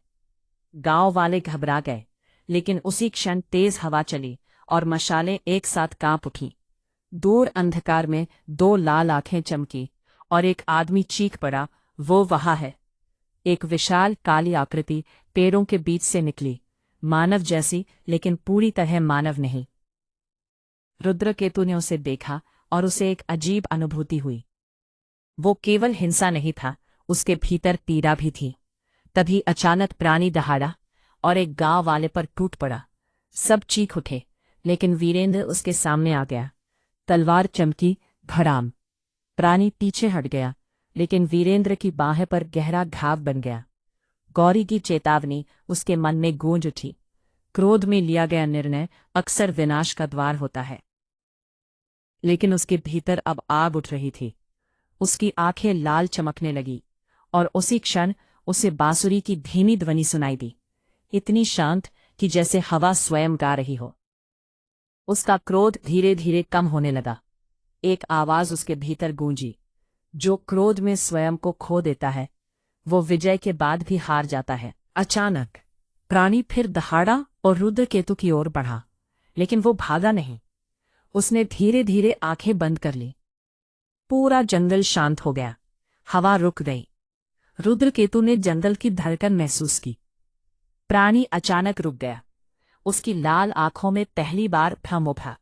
गांव वाले घबरा गए, लेकिन उसी क्षण तेज हवा चली और मशालें एक साथ कांप उठीं। दूर अंधकार में दो लाल आंखें चमकी और एक आदमी चीख पड़ा, वो वहां है। एक विशाल काली आकृति पेड़ों के बीच से निकली, मानव जैसी, लेकिन पूरी तरह मानव नहीं। रुद्रकेतु ने उसे देखा और उसे एक अजीब अनुभूति हुई। वो केवल हिंसा नहीं था, उसके भीतर पीड़ा भी थी। तभी अचानक प्राणी दहाड़ा और एक गांव वाले पर टूट पड़ा। सब चीख उठे, लेकिन वीरेंद्र उसके सामने आ गया। तलवार चमकी, धड़ाम। प्राणी पीछे हट गया, लेकिन वीरेंद्र की बाहें पर गहरा घाव बन गया। गौरी की चेतावनी उसके मन में गूंज उठी। क्रोध में लिया गया निर्णय अक्सर विनाश का द्वार होता है। लेकिन उसके भीतर अब आग उठ रही थी। उसकी आंखें लाल चमकने लगी और उसी क्षण उसे बांसुरी की धीमी ध्वनि सुनाई दी, इतनी शांत कि जैसे हवा स्वयं गा रही हो। उसका क्रोध धीरे धीरे कम होने लगा। एक आवाज उसके भीतर गूंजी, जो क्रोध में स्वयं को खो देता है वो विजय के बाद भी हार जाता है। अचानक प्राणी फिर दहाड़ा और रुद्रकेतु की ओर बढ़ा, लेकिन वो भागा नहीं। उसने धीरे धीरे आंखें बंद कर ली। पूरा जंगल शांत हो गया, हवा रुक गई। रुद्रकेतु ने जंगल की धड़कन महसूस की। प्राणी अचानक रुक गया। उसकी लाल आंखों में पहली बार भ्रम उभरा।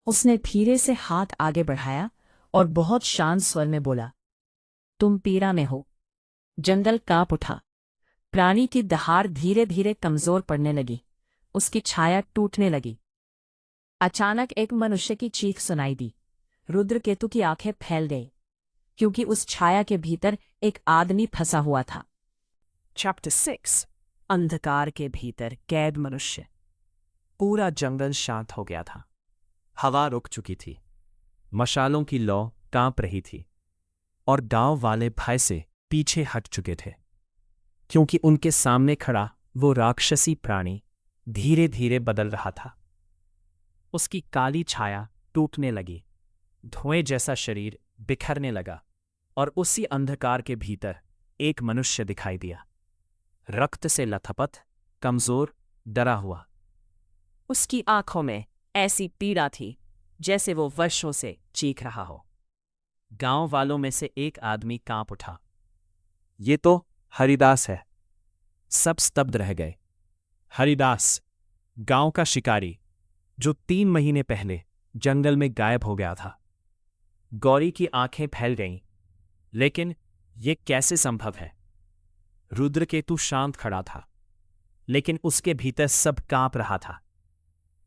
उसने धीरे से हाथ आगे बढ़ाया और बहुत शांत स्वर में बोला, तुम पीड़ा में हो। जंगल कांप उठा। प्राणी की दहाड़ धीरे धीरे कमजोर पड़ने लगी, उसकी छाया टूटने लगी। अचानक एक मनुष्य की चीख सुनाई दी। रुद्रकेतु की आंखें फैल गई, क्योंकि उस छाया के भीतर एक आदमी फंसा हुआ था। चैप्टर 6 अंधकार के भीतर कैद मनुष्य। पूरा जंगल शांत हो गया था। हवा रुक चुकी थी, मशालों की लौ कांप रही थी और गांव वाले भय से पीछे हट चुके थे, क्योंकि उनके सामने खड़ा वो राक्षसी प्राणी धीरे धीरे बदल रहा था। उसकी काली छाया टूटने लगी, धुएं जैसा शरीर बिखरने लगा और उसी अंधकार के भीतर एक मनुष्य दिखाई दिया, रक्त से लथपथ, कमजोर, डरा हुआ। उसकी आंखों में ऐसी पीड़ा थी जैसे वो वर्षों से चीख रहा हो। गांव वालों में से एक आदमी कांप उठा, ये तो हरिदास है। सब स्तब्ध रह गए। हरिदास, गांव का शिकारी, जो 3 महीने पहले जंगल में गायब हो गया था। गौरी की आंखें फैल गईं। लेकिन ये कैसे संभव है? रुद्रकेतु शांत खड़ा था, लेकिन उसके भीतर सब कांप रहा था,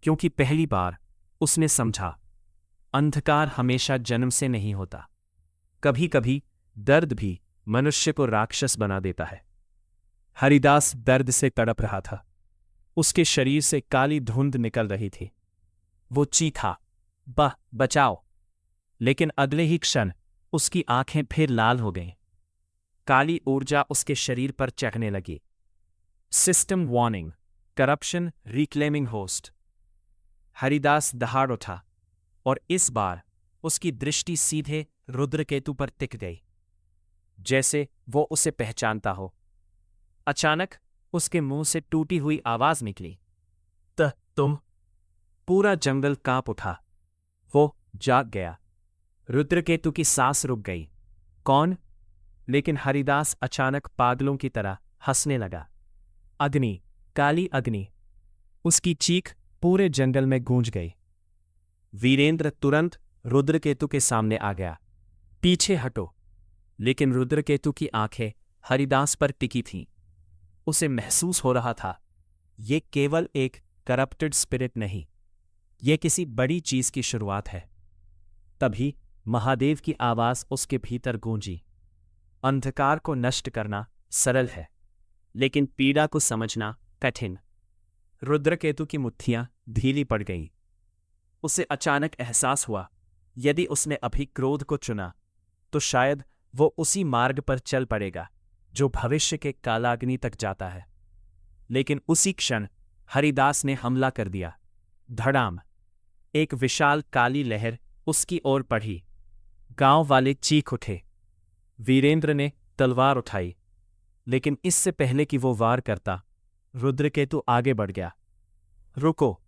क्योंकि पहली बार उसने समझा अंधकार हमेशा जन्म से नहीं होता। कभी कभी दर्द भी मनुष्य को राक्षस बना देता है। हरिदास दर्द से तड़प रहा था। उसके शरीर से काली धुंध निकल रही थी। वो चीखा, बचाओ! लेकिन अगले ही क्षण उसकी आंखें फिर लाल हो गईं। काली ऊर्जा उसके शरीर पर चढ़ने लगी। System warning, corruption, reclaiming host. Haridas दहाड़ उठा और इस बार उसकी दृष्टि सीधे रुद्रकेतु पर टिक गई, जैसे वो उसे पहचानता हो। अचानक उसके मुंह से टूटी हुई आवाज निकली, तुम! पूरा जंगल कांप उठा। वो जाग गया। रुद्रकेतु की सांस रुक गई। कौन? लेकिन हरिदास अचानक पागलों की तरह हंसने लगा। अग्नि, काली अग्नि! उसकी चीख पूरे जंगल में गूंज गई। वीरेंद्र तुरंत रुद्रकेतु के सामने आ गया। पीछे हटो! लेकिन रुद्रकेतु की आंखें हरिदास पर टिकी थीं। उसे महसूस हो रहा था, ये केवल एक करप्टेड स्पिरिट नहीं, ये किसी बड़ी चीज की शुरुआत है। तभी महादेव की आवाज उसके भीतर गूंजी। अंधकार को नष्ट करना सरल है, लेकिन पीड़ा को समझना कठिन। रुद्रकेतु की मुट्ठियां ढीली पड़ गईं। उसे अचानक एहसास हुआ, यदि उसने अभी क्रोध को चुना तो शायद वो उसी मार्ग पर चल पड़ेगा जो भविष्य के कालाग्नि तक जाता है। लेकिन उसी क्षण हरिदास ने हमला कर दिया। धड़ाम! एक विशाल काली लहर उसकी ओर बढ़ी। गांव वाले चीख उठे। वीरेंद्र ने तलवार उठाई, लेकिन इससे पहले कि वो वार करता, रुद्रकेतु आगे बढ़ गया। रुको!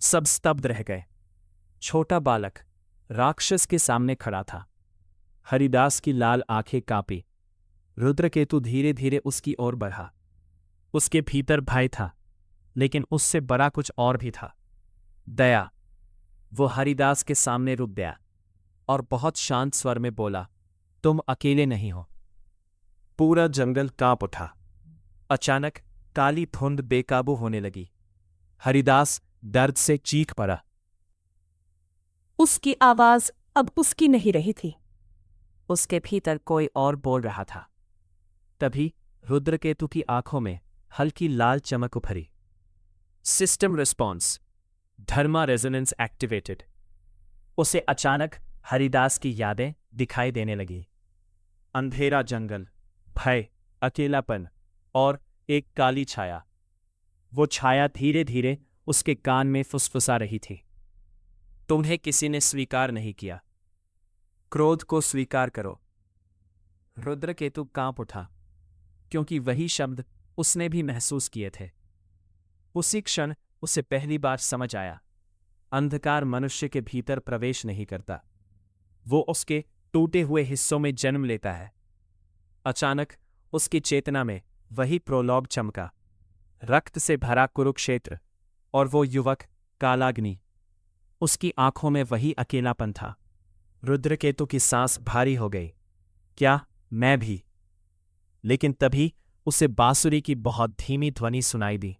सब स्तब्ध रह गए। छोटा बालक राक्षस के सामने खड़ा था। हरिदास की लाल आंखें कांपी। रुद्रकेतु धीरे धीरे उसकी ओर बढ़ा। उसके भीतर भय था, लेकिन उससे बड़ा कुछ और भी था, दया। वो हरिदास के सामने रुक गया और बहुत शांत स्वर में बोला, तुम अकेले नहीं हो। पूरा जंगल कांप उठा। अचानक काली धुंध बेकाबू होने लगी। हरिदास दर्द से चीख पड़ा। उसकी आवाज अब उसकी नहीं रही थी। उसके भीतर कोई और बोल रहा था। तभी रुद्रकेतु की आंखों में हल्की लाल चमक उभरी। सिस्टम रिस्पॉन्स, धर्मा रेजोनेंस एक्टिवेटेड। उसे अचानक हरिदास की यादें दिखाई देने लगी। अंधेरा जंगल, भय, अकेलापन और एक काली छाया। वो छाया धीरे धीरे उसके कान में फुसफुसा रही थी। तुम्हें किसी ने स्वीकार नहीं किया। क्रोध को स्वीकार करो। रुद्रकेतु कांप उठा, क्योंकि वही शब्द उसने भी महसूस किए थे। उसी क्षण उसे पहली बार समझ आया, अंधकार मनुष्य के भीतर प्रवेश नहीं करता, वो उसके टूटे हुए हिस्सों में जन्म लेता है। अचानक उसकी चेतना में वही प्रोलॉग चमका, रक्त से भरा कुरुक्षेत्र और वो युवक कालाग्नि। उसकी आंखों में वही अकेलापन था। रुद्रकेतु की सांस भारी हो गई। क्या मैं भी? लेकिन तभी उसे बांसुरी की बहुत धीमी ध्वनि सुनाई दी।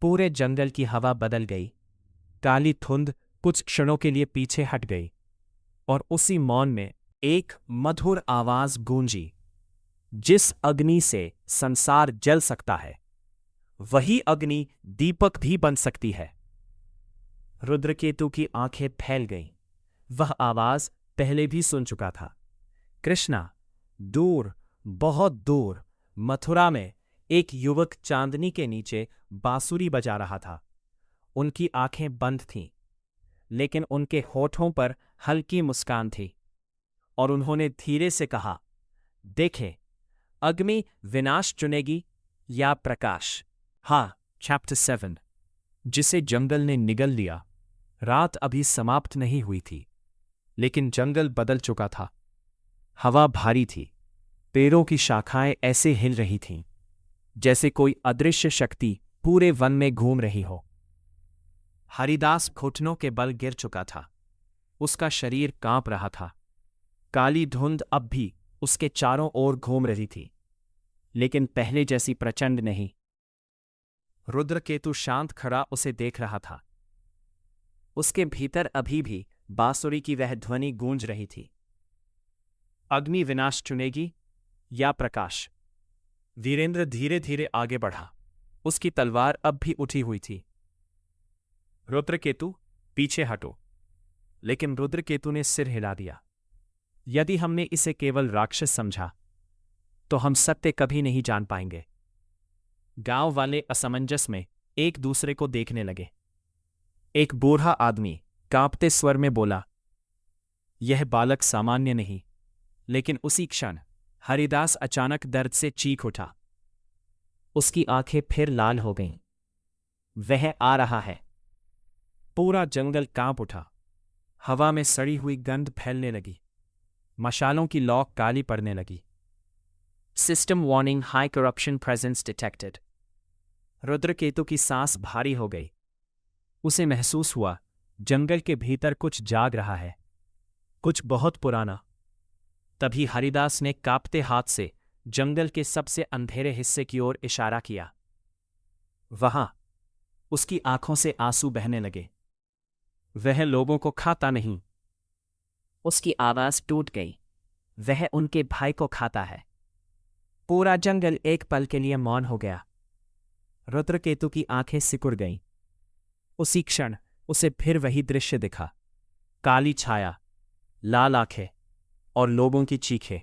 पूरे जंगल की हवा बदल गई। काली धुंध कुछ क्षणों के लिए पीछे हट गई और उसी मौन में एक मधुर आवाज गूंजी, जिस अग्नि से संसार जल सकता है, वही अग्नि दीपक भी बन सकती है। रुद्रकेतु की आंखें फैल गईं। वह आवाज पहले भी सुन चुका था। कृष्णा, दूर, बहुत दूर मथुरा में एक युवक चांदनी के नीचे बांसुरी बजा रहा था। उनकी आंखें बंद थीं, लेकिन उनके होठों पर हल्की मुस्कान थी और उन्होंने धीरे से कहा, देखें, अग्नि विनाश चुनेगी या प्रकाश। हाँ, चैप्टर 7, जिसे जंगल ने निगल लिया। रात अभी समाप्त नहीं हुई थी, लेकिन जंगल बदल चुका था। हवा भारी थी। पेड़ों की शाखाएं ऐसे हिल रही थीं जैसे कोई अदृश्य शक्ति पूरे वन में घूम रही हो। हरिदास घुटनों के बल गिर चुका था। उसका शरीर कांप रहा था। काली धुंध अब भी उसके चारों ओर घूम रही थी, लेकिन पहले जैसी प्रचंड नहीं। रुद्रकेतु शांत खड़ा उसे देख रहा था। उसके भीतर अभी भी बांसुरी की वह ध्वनि गूंज रही थी। अग्नि विनाश चुनेगी या प्रकाश? वीरेंद्र धीरे धीरे आगे बढ़ा। उसकी तलवार अब भी उठी हुई थी। रुद्रकेतु, पीछे हटो। लेकिन रुद्रकेतु ने सिर हिला दिया। यदि हमने इसे केवल राक्षस समझा तो हम सत्य कभी नहीं जान पाएंगे। गांव वाले असमंजस में एक दूसरे को देखने लगे। एक बूढ़ा आदमी कांपते स्वर में बोला, यह बालक सामान्य नहीं। लेकिन उसी क्षण हरिदास अचानक दर्द से चीख उठा। उसकी आंखें फिर लाल हो गईं। वह आ रहा है। पूरा जंगल कांप उठा। हवा में सड़ी हुई गंध फैलने लगी। मशालों की लौ काली पड़ने लगी। System warning, high corruption presence detected. Rudraketu की सांस भारी हो गई। उसे महसूस हुआ जंगल के भीतर कुछ जाग रहा है, कुछ बहुत पुराना। तभी हरिदास ने कांपते हाथ से जंगल के सबसे अंधेरे हिस्से की ओर इशारा किया। वहां उसकी आंखों से आंसू बहने लगे। वह लोगों को खाता नहीं। उसकी आवाज टूट गई। वह उनके भाई को खाता है। पूरा जंगल एक पल के लिए मौन हो गया। रुद्रकेतु की आंखें सिकुड़ गईं। उसी क्षण उसे फिर वही दृश्य दिखा। काली छाया, लाल आंखें और लोगों की चीखें।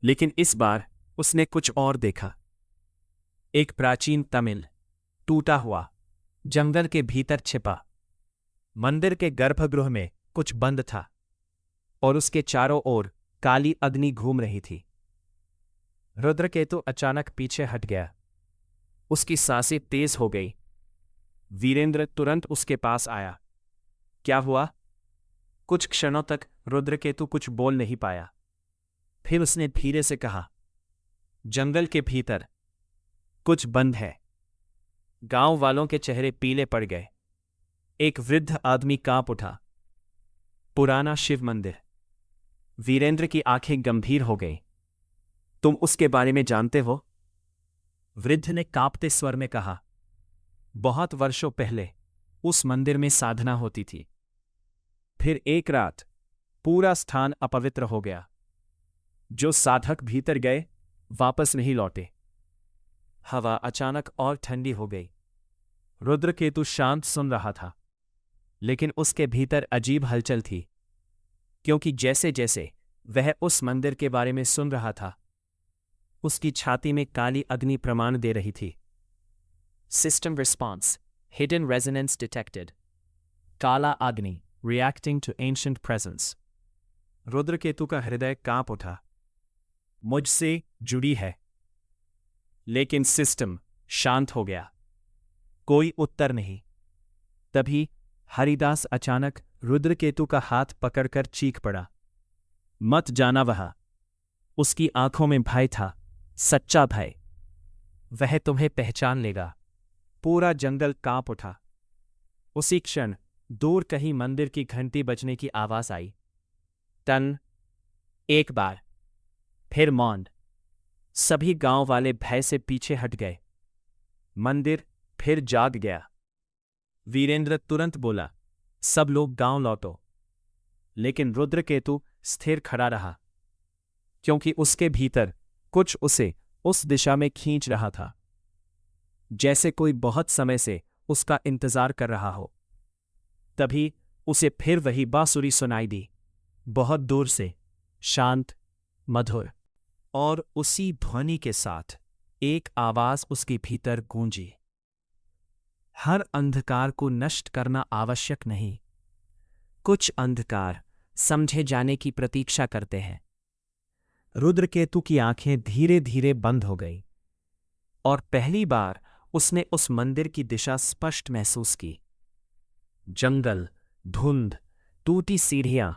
लेकिन इस बार उसने कुछ और देखा। एक प्राचीन तमिल, टूटा हुआ, जंगल के भीतर छिपा। मंदिर के गर्भगृह में कुछ बंद था और उसके चारों ओर काली अग्नि घूम रही थी। रुद्रकेतु अचानक पीछे हट गया। उसकी सांसें तेज हो गई। वीरेंद्र तुरंत उसके पास आया। क्या हुआ? कुछ क्षणों तक रुद्रकेतु कुछ बोल नहीं पाया। फिर उसने धीरे से कहा, जंगल के भीतर कुछ बंद है। गांव वालों के चेहरे पीले पड़ गए। एक वृद्ध आदमी कांप उठा। पुराना शिव मंदिर। वीरेंद्र की आंखें गंभीर हो गईं। तुम उसके बारे में जानते हो? वृद्ध ने कांपते स्वर में कहा, बहुत वर्षों पहले उस मंदिर में साधना होती थी। फिर एक रात पूरा स्थान अपवित्र हो गया। जो साधक भीतर गए वापस नहीं लौटे। हवा अचानक और ठंडी हो गई। रुद्रकेतु शांत सुन रहा था, लेकिन उसके भीतर अजीब हलचल थी, क्योंकि जैसे जैसे वह उस मंदिर के बारे में सुन रहा था, उसकी छाती में काली अग्नि प्रमाण दे रही थी। System response, hidden resonance detected. काला अग्नि, रिएक्टिंग टू एंशिएंट प्रेजेंस। रुद्रकेतु का हृदय कांप उठा। मुझसे जुड़ी है। लेकिन सिस्टम शांत हो गया। कोई उत्तर नहीं। तभी हरिदास अचानक रुद्रकेतु का हाथ पकड़कर चीख पड़ा, मत जाना वहां। उसकी आंखों में भय था, सच्चा भय। वह तुम्हें पहचान लेगा। पूरा जंगल कांप उठा। उसी क्षण दूर कहीं मंदिर की घंटी बजने की आवाज आई। टन। एक बार फिर मौन। सभी गांव वाले भय से पीछे हट गए। मंदिर फिर जाग गया। वीरेंद्र तुरंत बोला, सब लोग गांव लौटो। लेकिन रुद्रकेतु स्थिर खड़ा रहा, क्योंकि उसके भीतर कुछ उसे उस दिशा में खींच रहा था, जैसे कोई बहुत समय से उसका इंतजार कर रहा हो। तभी उसे फिर वही बांसुरी सुनाई दी, बहुत दूर से, शांत, मधुर। और उसी ध्वनि के साथ एक आवाज उसके भीतर गूंजी, हर अंधकार को नष्ट करना आवश्यक नहीं। कुछ अंधकार समझे जाने की प्रतीक्षा करते हैं। रुद्रकेतु की आंखें धीरे धीरे बंद हो गई और पहली बार उसने उस मंदिर की दिशा स्पष्ट महसूस की। जंगल, धुंध, टूटी सीढ़ियां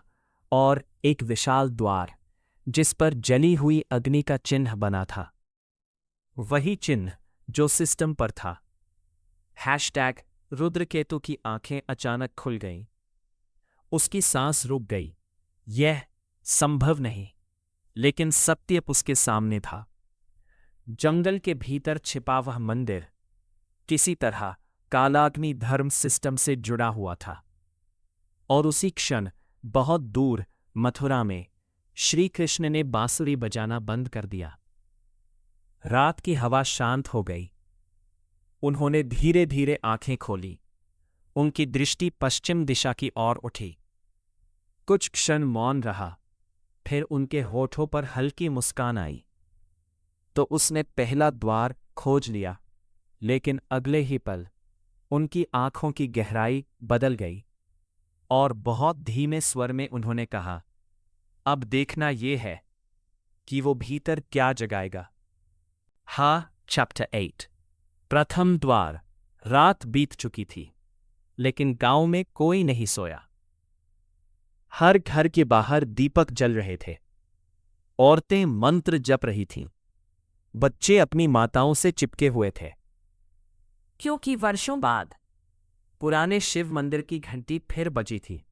और एक विशाल द्वार जिस पर जली हुई अग्नि का चिन्ह बना था। वही चिन्ह जो सिस्टम पर था। रुद्रकेतु की आंखें अचानक खुल गईं। उसकी सांस रुक गई। यह संभव नहीं, लेकिन सत्य उसके सामने था। जंगल के भीतर छिपा वह मंदिर किसी तरह कालाग्नि धर्म सिस्टम से जुड़ा हुआ था। और उसी क्षण बहुत दूर मथुरा में श्री कृष्ण ने बांसुरी बजाना बंद कर दिया। रात की हवा शांत हो गई। उन्होंने धीरे धीरे आंखें खोली। उनकी दृष्टि पश्चिम दिशा की ओर उठी। कुछ क्षण मौन रहा, फिर उनके होठों पर हल्की मुस्कान आई। तो उसने पहला द्वार खोज लिया, लेकिन अगले ही पल उनकी आंखों की गहराई बदल गई और बहुत धीमे स्वर में उन्होंने कहा, अब देखना यह है कि वो भीतर क्या जगाएगा। हाँ, चैप्टर 8। प्रथम द्वार। रात बीत चुकी थी, लेकिन गांव में कोई नहीं सोया। हर घर के बाहर दीपक जल रहे थे। औरतें मंत्र जप रही थीं। बच्चे अपनी माताओं से चिपके हुए थे, क्योंकि वर्षों बाद पुराने शिव मंदिर की घंटी फिर बजी थी।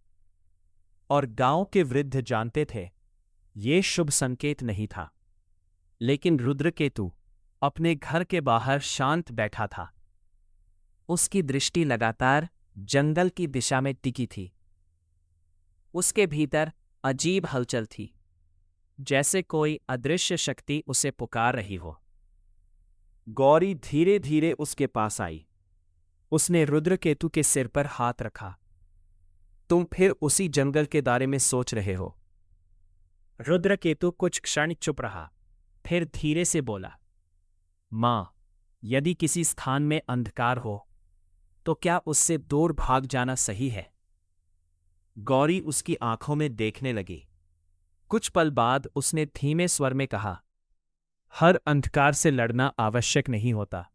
और गांव के वृद्ध जानते थे ये शुभ संकेत नहीं था। लेकिन रुद्रकेतु अपने घर के बाहर शांत बैठा था। उसकी दृष्टि लगातार जंगल की दिशा में टिकी थी। उसके भीतर अजीब हलचल थी, जैसे कोई अदृश्य शक्ति उसे पुकार रही हो। गौरी धीरे धीरे उसके पास आई। उसने रुद्रकेतु के सिर पर हाथ रखा। तुम फिर उसी जंगल के बारे में सोच रहे हो? रुद्रकेतु कुछ क्षण चुप रहा, फिर धीरे से बोला, मां, यदि किसी स्थान में अंधकार हो तो क्या उससे दूर भाग जाना सही है? गौरी उसकी आंखों में देखने लगी। कुछ पल बाद उसने धीमे स्वर में कहा, हर अंधकार से लड़ना आवश्यक नहीं होता।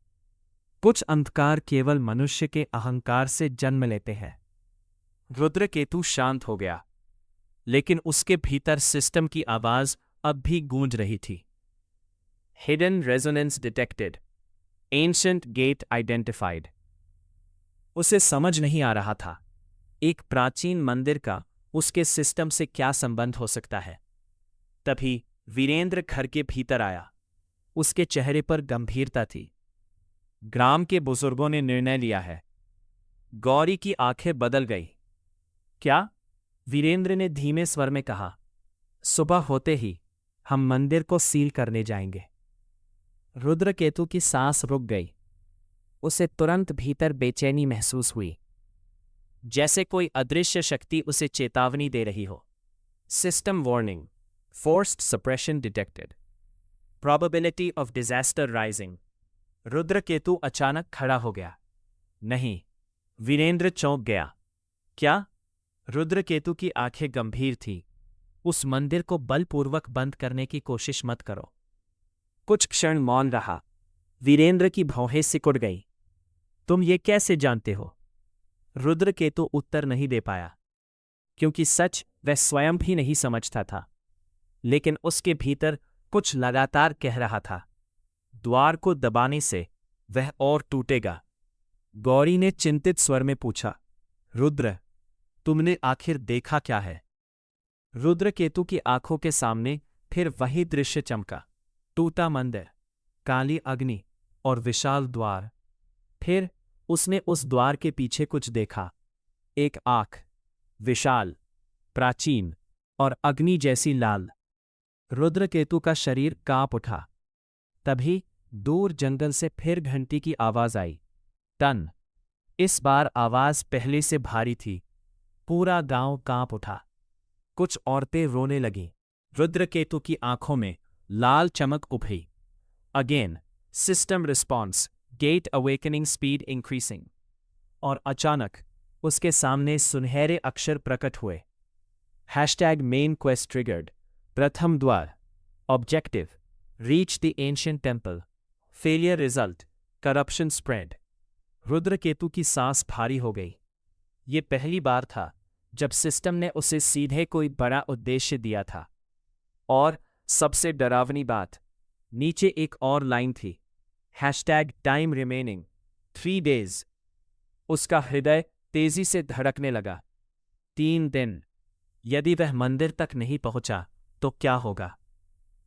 कुछ अंधकार केवल मनुष्य के अहंकार से जन्म लेते हैं। रुद्रकेतु शांत हो गया, लेकिन उसके भीतर सिस्टम की आवाज अब भी गूंज रही थी। Hidden resonance detected, ancient gate identified. उसे समझ नहीं आ रहा था एक प्राचीन मंदिर का उसके सिस्टम से क्या संबंध हो सकता है। तभी वीरेंद्र घर के भीतर आया। उसके चेहरे पर गंभीरता थी। ग्राम के बुजुर्गों ने निर्णय लिया है। गौरी की आंखें बदल गई। क्या? वीरेंद्र ने धीमे स्वर में कहा, सुबह होते ही हम मंदिर को सील करने जाएंगे। रुद्रकेतु की सांस रुक गई। उसे तुरंत भीतर बेचैनी महसूस हुई, जैसे कोई अदृश्य शक्ति उसे चेतावनी दे रही हो। System warning, forced suppression detected, probability of disaster rising. Rudraketu अचानक खड़ा हो गया। नहीं, वीरेंद्र चौंक गया। क्या? रुद्रकेतु की आंखें गंभीर थीं। उस मंदिर को बलपूर्वक बंद करने की कोशिश मत करो। कुछ क्षण मौन रहा। वीरेंद्र की भौहें सिकुड़ गई। तुम ये कैसे जानते हो? रुद्रकेतु उत्तर नहीं दे पाया, क्योंकि सच वह स्वयं भी नहीं समझता था। लेकिन उसके भीतर कुछ लगातार कह रहा था, द्वार को दबाने से वह और टूटेगा। गौरी ने चिंतित स्वर में पूछा, रुद्र, तुमने आखिर देखा क्या है? रुद्रकेतु की आंखों के सामने फिर वही दृश्य चमका। टूटा मंदिर, काली अग्नि और विशाल द्वार। फिर उसने उस द्वार के पीछे कुछ देखा। एक आंख, विशाल, प्राचीन और अग्नि जैसी लाल। रुद्रकेतु का शरीर कांप उठा। तभी दूर जंगल से फिर घंटी की आवाज आई। टन। इस बार आवाज पहले से भारी थी। पूरा गांव कांप उठा। कुछ औरतें रोने लगीं। रुद्रकेतु की आंखों में लाल चमक उभरी। Again, system response, gate awakening speed increasing. और अचानक उसके सामने सुनहरे अक्षर प्रकट हुए। Hashtag main quest triggered. प्रथम द्वार। Objective, reach the ancient temple. Failure result, corruption spread. Rudraketu की सांस भारी हो गई। ये पहली बार था जब सिस्टम ने उसे सीधे कोई बड़ा उद्देश्य दिया था। और सबसे डरावनी बात, नीचे एक और लाइन थी। Hashtag time remaining 3 days। उसका हृदय तेजी से धड़कने लगा। 3 दिन। यदि वह मंदिर तक नहीं पहुंचा तो क्या होगा?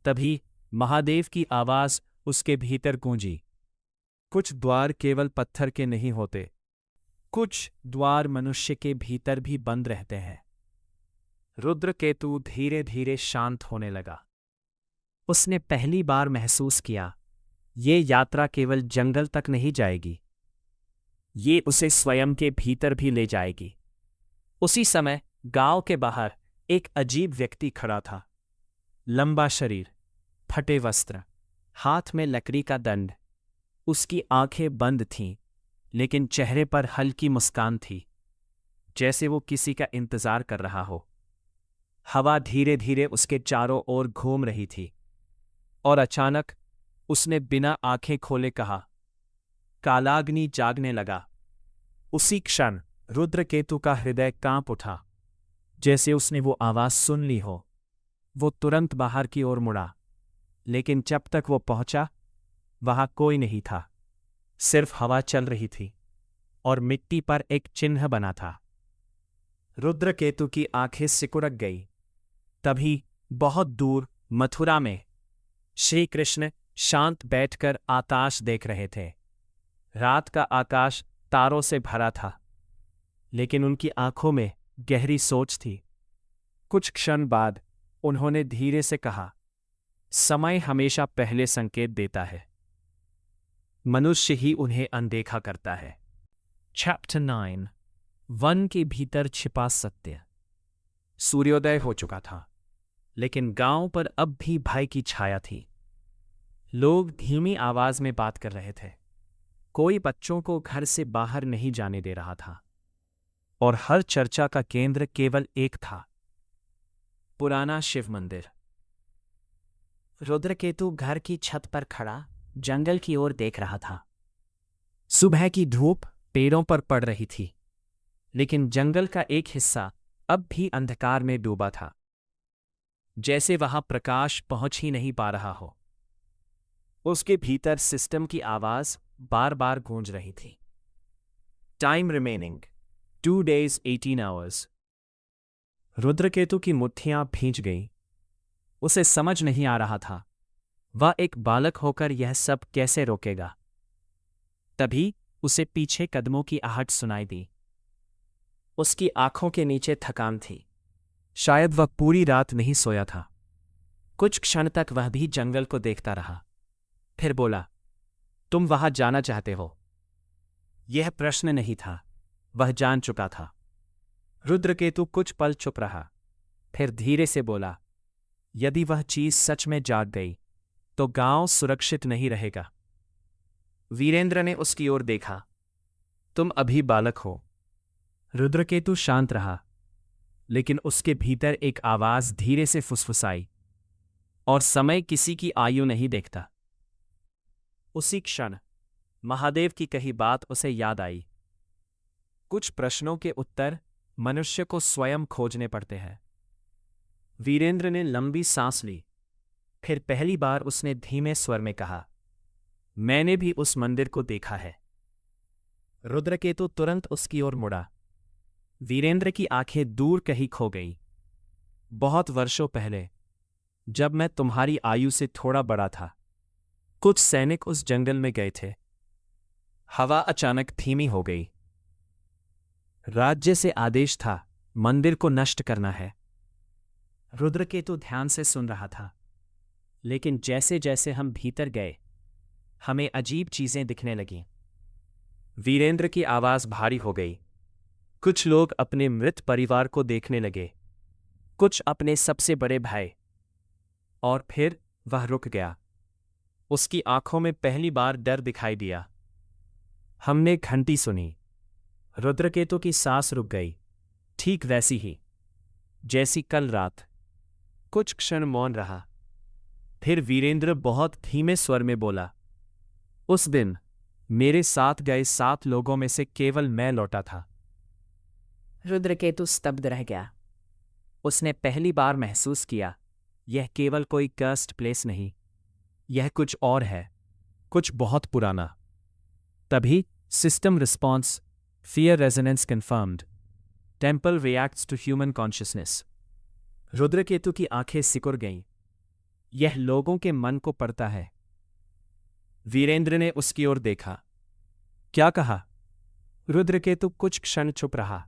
तभी महादेव की आवाज उसके भीतर गूंजी। कुछ द्वार केवल पत्थर के नहीं होते, कुछ द्वार मनुष्य के भीतर भी बंद रहते हैं। रुद्रकेतु धीरे धीरे शांत होने लगा। उसने पहली बार महसूस किया, ये यात्रा केवल जंगल तक नहीं जाएगी, ये उसे स्वयं के भीतर भी ले जाएगी। उसी समय गांव के बाहर एक अजीब व्यक्ति खड़ा था। लंबा शरीर, फटे वस्त्र, हाथ में लकड़ी का दंड। उसकी आंखें बंद थीं, लेकिन चेहरे पर हल्की मुस्कान थी, जैसे वो किसी का इंतजार कर रहा हो। हवा धीरे धीरे उसके चारों ओर घूम रही थी, और अचानक उसने बिना आंखें खोले कहा, कालाग्नि जागने लगा। उसी क्षण रुद्रकेतु का हृदय कांप उठा, जैसे उसने वो आवाज सुन ली हो। वो तुरंत बाहर की ओर मुड़ा, लेकिन जब तक वो पहुंचा, वहां कोई नहीं था। सिर्फ हवा चल रही थी और मिट्टी पर एक चिन्ह बना था। रुद्रकेतु की आंखें सिकुड़ गई। तभी बहुत दूर मथुरा में श्री कृष्ण शांत बैठकर आकाश देख रहे थे। रात का आकाश तारों से भरा था, लेकिन उनकी आंखों में गहरी सोच थी। कुछ क्षण बाद उन्होंने धीरे से कहा, समय हमेशा पहले संकेत देता है, मनुष्य ही उन्हें अनदेखा करता है। चैप्टर 9। वन के भीतर छिपा सत्य। सूर्योदय हो चुका था, लेकिन गांव पर अब भी भय की छाया थी। लोग धीमी आवाज में बात कर रहे थे। कोई बच्चों को घर से बाहर नहीं जाने दे रहा था, और हर चर्चा का केंद्र केवल एक था, पुराना शिव मंदिर। रुद्रकेतु घर की छत पर खड़ा जंगल की ओर देख रहा था। सुबह की धूप पेड़ों पर पड़ रही थी, लेकिन जंगल का एक हिस्सा अब भी अंधकार में डूबा था, जैसे वहां प्रकाश पहुंच ही नहीं पा रहा हो। उसके भीतर सिस्टम की आवाज बार बार गूंज रही थी। Time remaining 2 days 18 hours। रुद्रकेतु की मुट्ठियां भींच गईं। उसे समझ नहीं आ रहा था, वह एक बालक होकर यह सब कैसे रोकेगा। तभी उसे पीछे कदमों की आहट सुनाई दी। उसकी आंखों के नीचे थकान थी, शायद वह पूरी रात नहीं सोया था। कुछ क्षण तक वह भी जंगल को देखता रहा, फिर बोला, तुम वहां जाना चाहते हो? यह प्रश्न नहीं था, वह जान चुका था। रुद्रकेतु कुछ पल चुप रहा, फिर धीरे से बोला, यदि वह चीज सच में जाग गई तो गांव सुरक्षित नहीं रहेगा। वीरेंद्र ने उसकी ओर देखा, तुम अभी बालक हो। रुद्रकेतु शांत रहा, लेकिन उसके भीतर एक आवाज धीरे से फुसफुसाई, और समय किसी की आयु नहीं देखता। उसी क्षण महादेव की कही बात उसे याद आई। कुछ प्रश्नों के उत्तर मनुष्य को स्वयं खोजने पड़ते हैं। वीरेंद्र ने लंबी सांस ली, फिर पहली बार उसने धीमे स्वर में कहा, मैंने भी उस मंदिर को देखा है। रुद्रकेतु तुरंत उसकी ओर मुड़ा। वीरेंद्र की आंखें दूर कहीं खो गई। बहुत वर्षों पहले, जब मैं तुम्हारी आयु से थोड़ा बड़ा था, कुछ सैनिक उस जंगल में गए थे। हवा अचानक धीमी हो गई। राज्य से आदेश था, मंदिर को नष्ट करना है। रुद्रकेतु ध्यान से सुन रहा था, लेकिन जैसे जैसे हम भीतर गए, हमें अजीब चीजें दिखने लगीं। वीरेंद्र की आवाज भारी हो गई। कुछ लोग अपने मृत परिवार को देखने लगे, कुछ अपने सबसे बड़े भाई। और फिर वह रुक गया। उसकी आंखों में पहली बार डर दिखाई दिया। हमने घंटी सुनी। रुद्रकेतु की सांस रुक गई, ठीक वैसी ही जैसी कल रात। कुछ क्षण मौन रहा, फिर वीरेंद्र बहुत धीमे स्वर में बोला, उस दिन मेरे साथ गए 7 लोगों में से केवल मैं लौटा था। रुद्रकेतु स्तब्ध रह गया। उसने पहली बार महसूस किया, यह केवल कोई कर्स्ड प्लेस नहीं, यह कुछ और है, कुछ बहुत पुराना। तभी system response Fear resonance confirmed. Temple reacts to human consciousness. रुद्रकेतु की आंखें सिकुड़ गईं। यह लोगों के मन को पढ़ता है। वीरेंद्र ने उसकी ओर देखा। क्या कहा? रुद्रकेतु कुछ क्षण चुप रहा,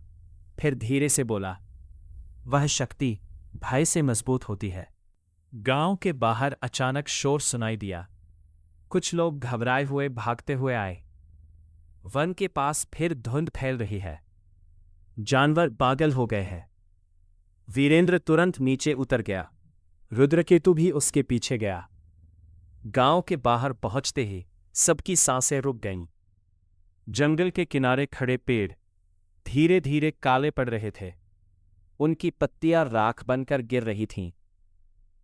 फिर धीरे से बोला, वह शक्ति भय से मजबूत होती है। गांव के बाहर अचानक शोर सुनाई दिया। कुछ लोग घबराए हुए भागते हुए आए। वन के पास फिर धुंध फैल रही है। जानवर पागल हो गए हैं। वीरेंद्र तुरंत नीचे उतर गया। रुद्रकेतु भी उसके पीछे गया। गांव के बाहर पहुंचते ही सबकी सांसें रुक गईं। जंगल के किनारे खड़े पेड़ धीरे धीरे काले पड़ रहे थे। उनकी पत्तियां राख बनकर गिर रही थीं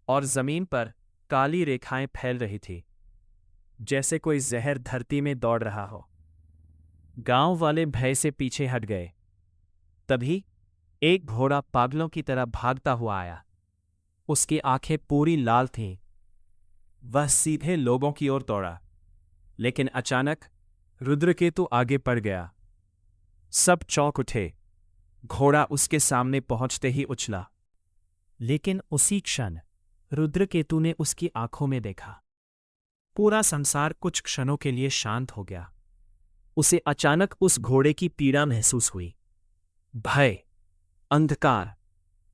और जमीन पर काली रेखाएं फैल रही थी, जैसे कोई जहर धरती में दौड़ रहा हो। गांव वाले भय से पीछे हट गए। तभी एक घोड़ा पागलों की तरह भागता हुआ आया। उसकी आंखें पूरी लाल थीं। वह सीधे लोगों की ओर दौड़ा, लेकिन अचानक रुद्रकेतु आगे पड़ गया। सब चौंक उठे। घोड़ा उसके सामने पहुंचते ही उछला, लेकिन उसी क्षण रुद्रकेतु ने उसकी आंखों में देखा। पूरा संसार कुछ क्षणों के लिए शांत हो गया। उसे अचानक उस घोड़े की पीड़ा महसूस हुई। भय, अंधकार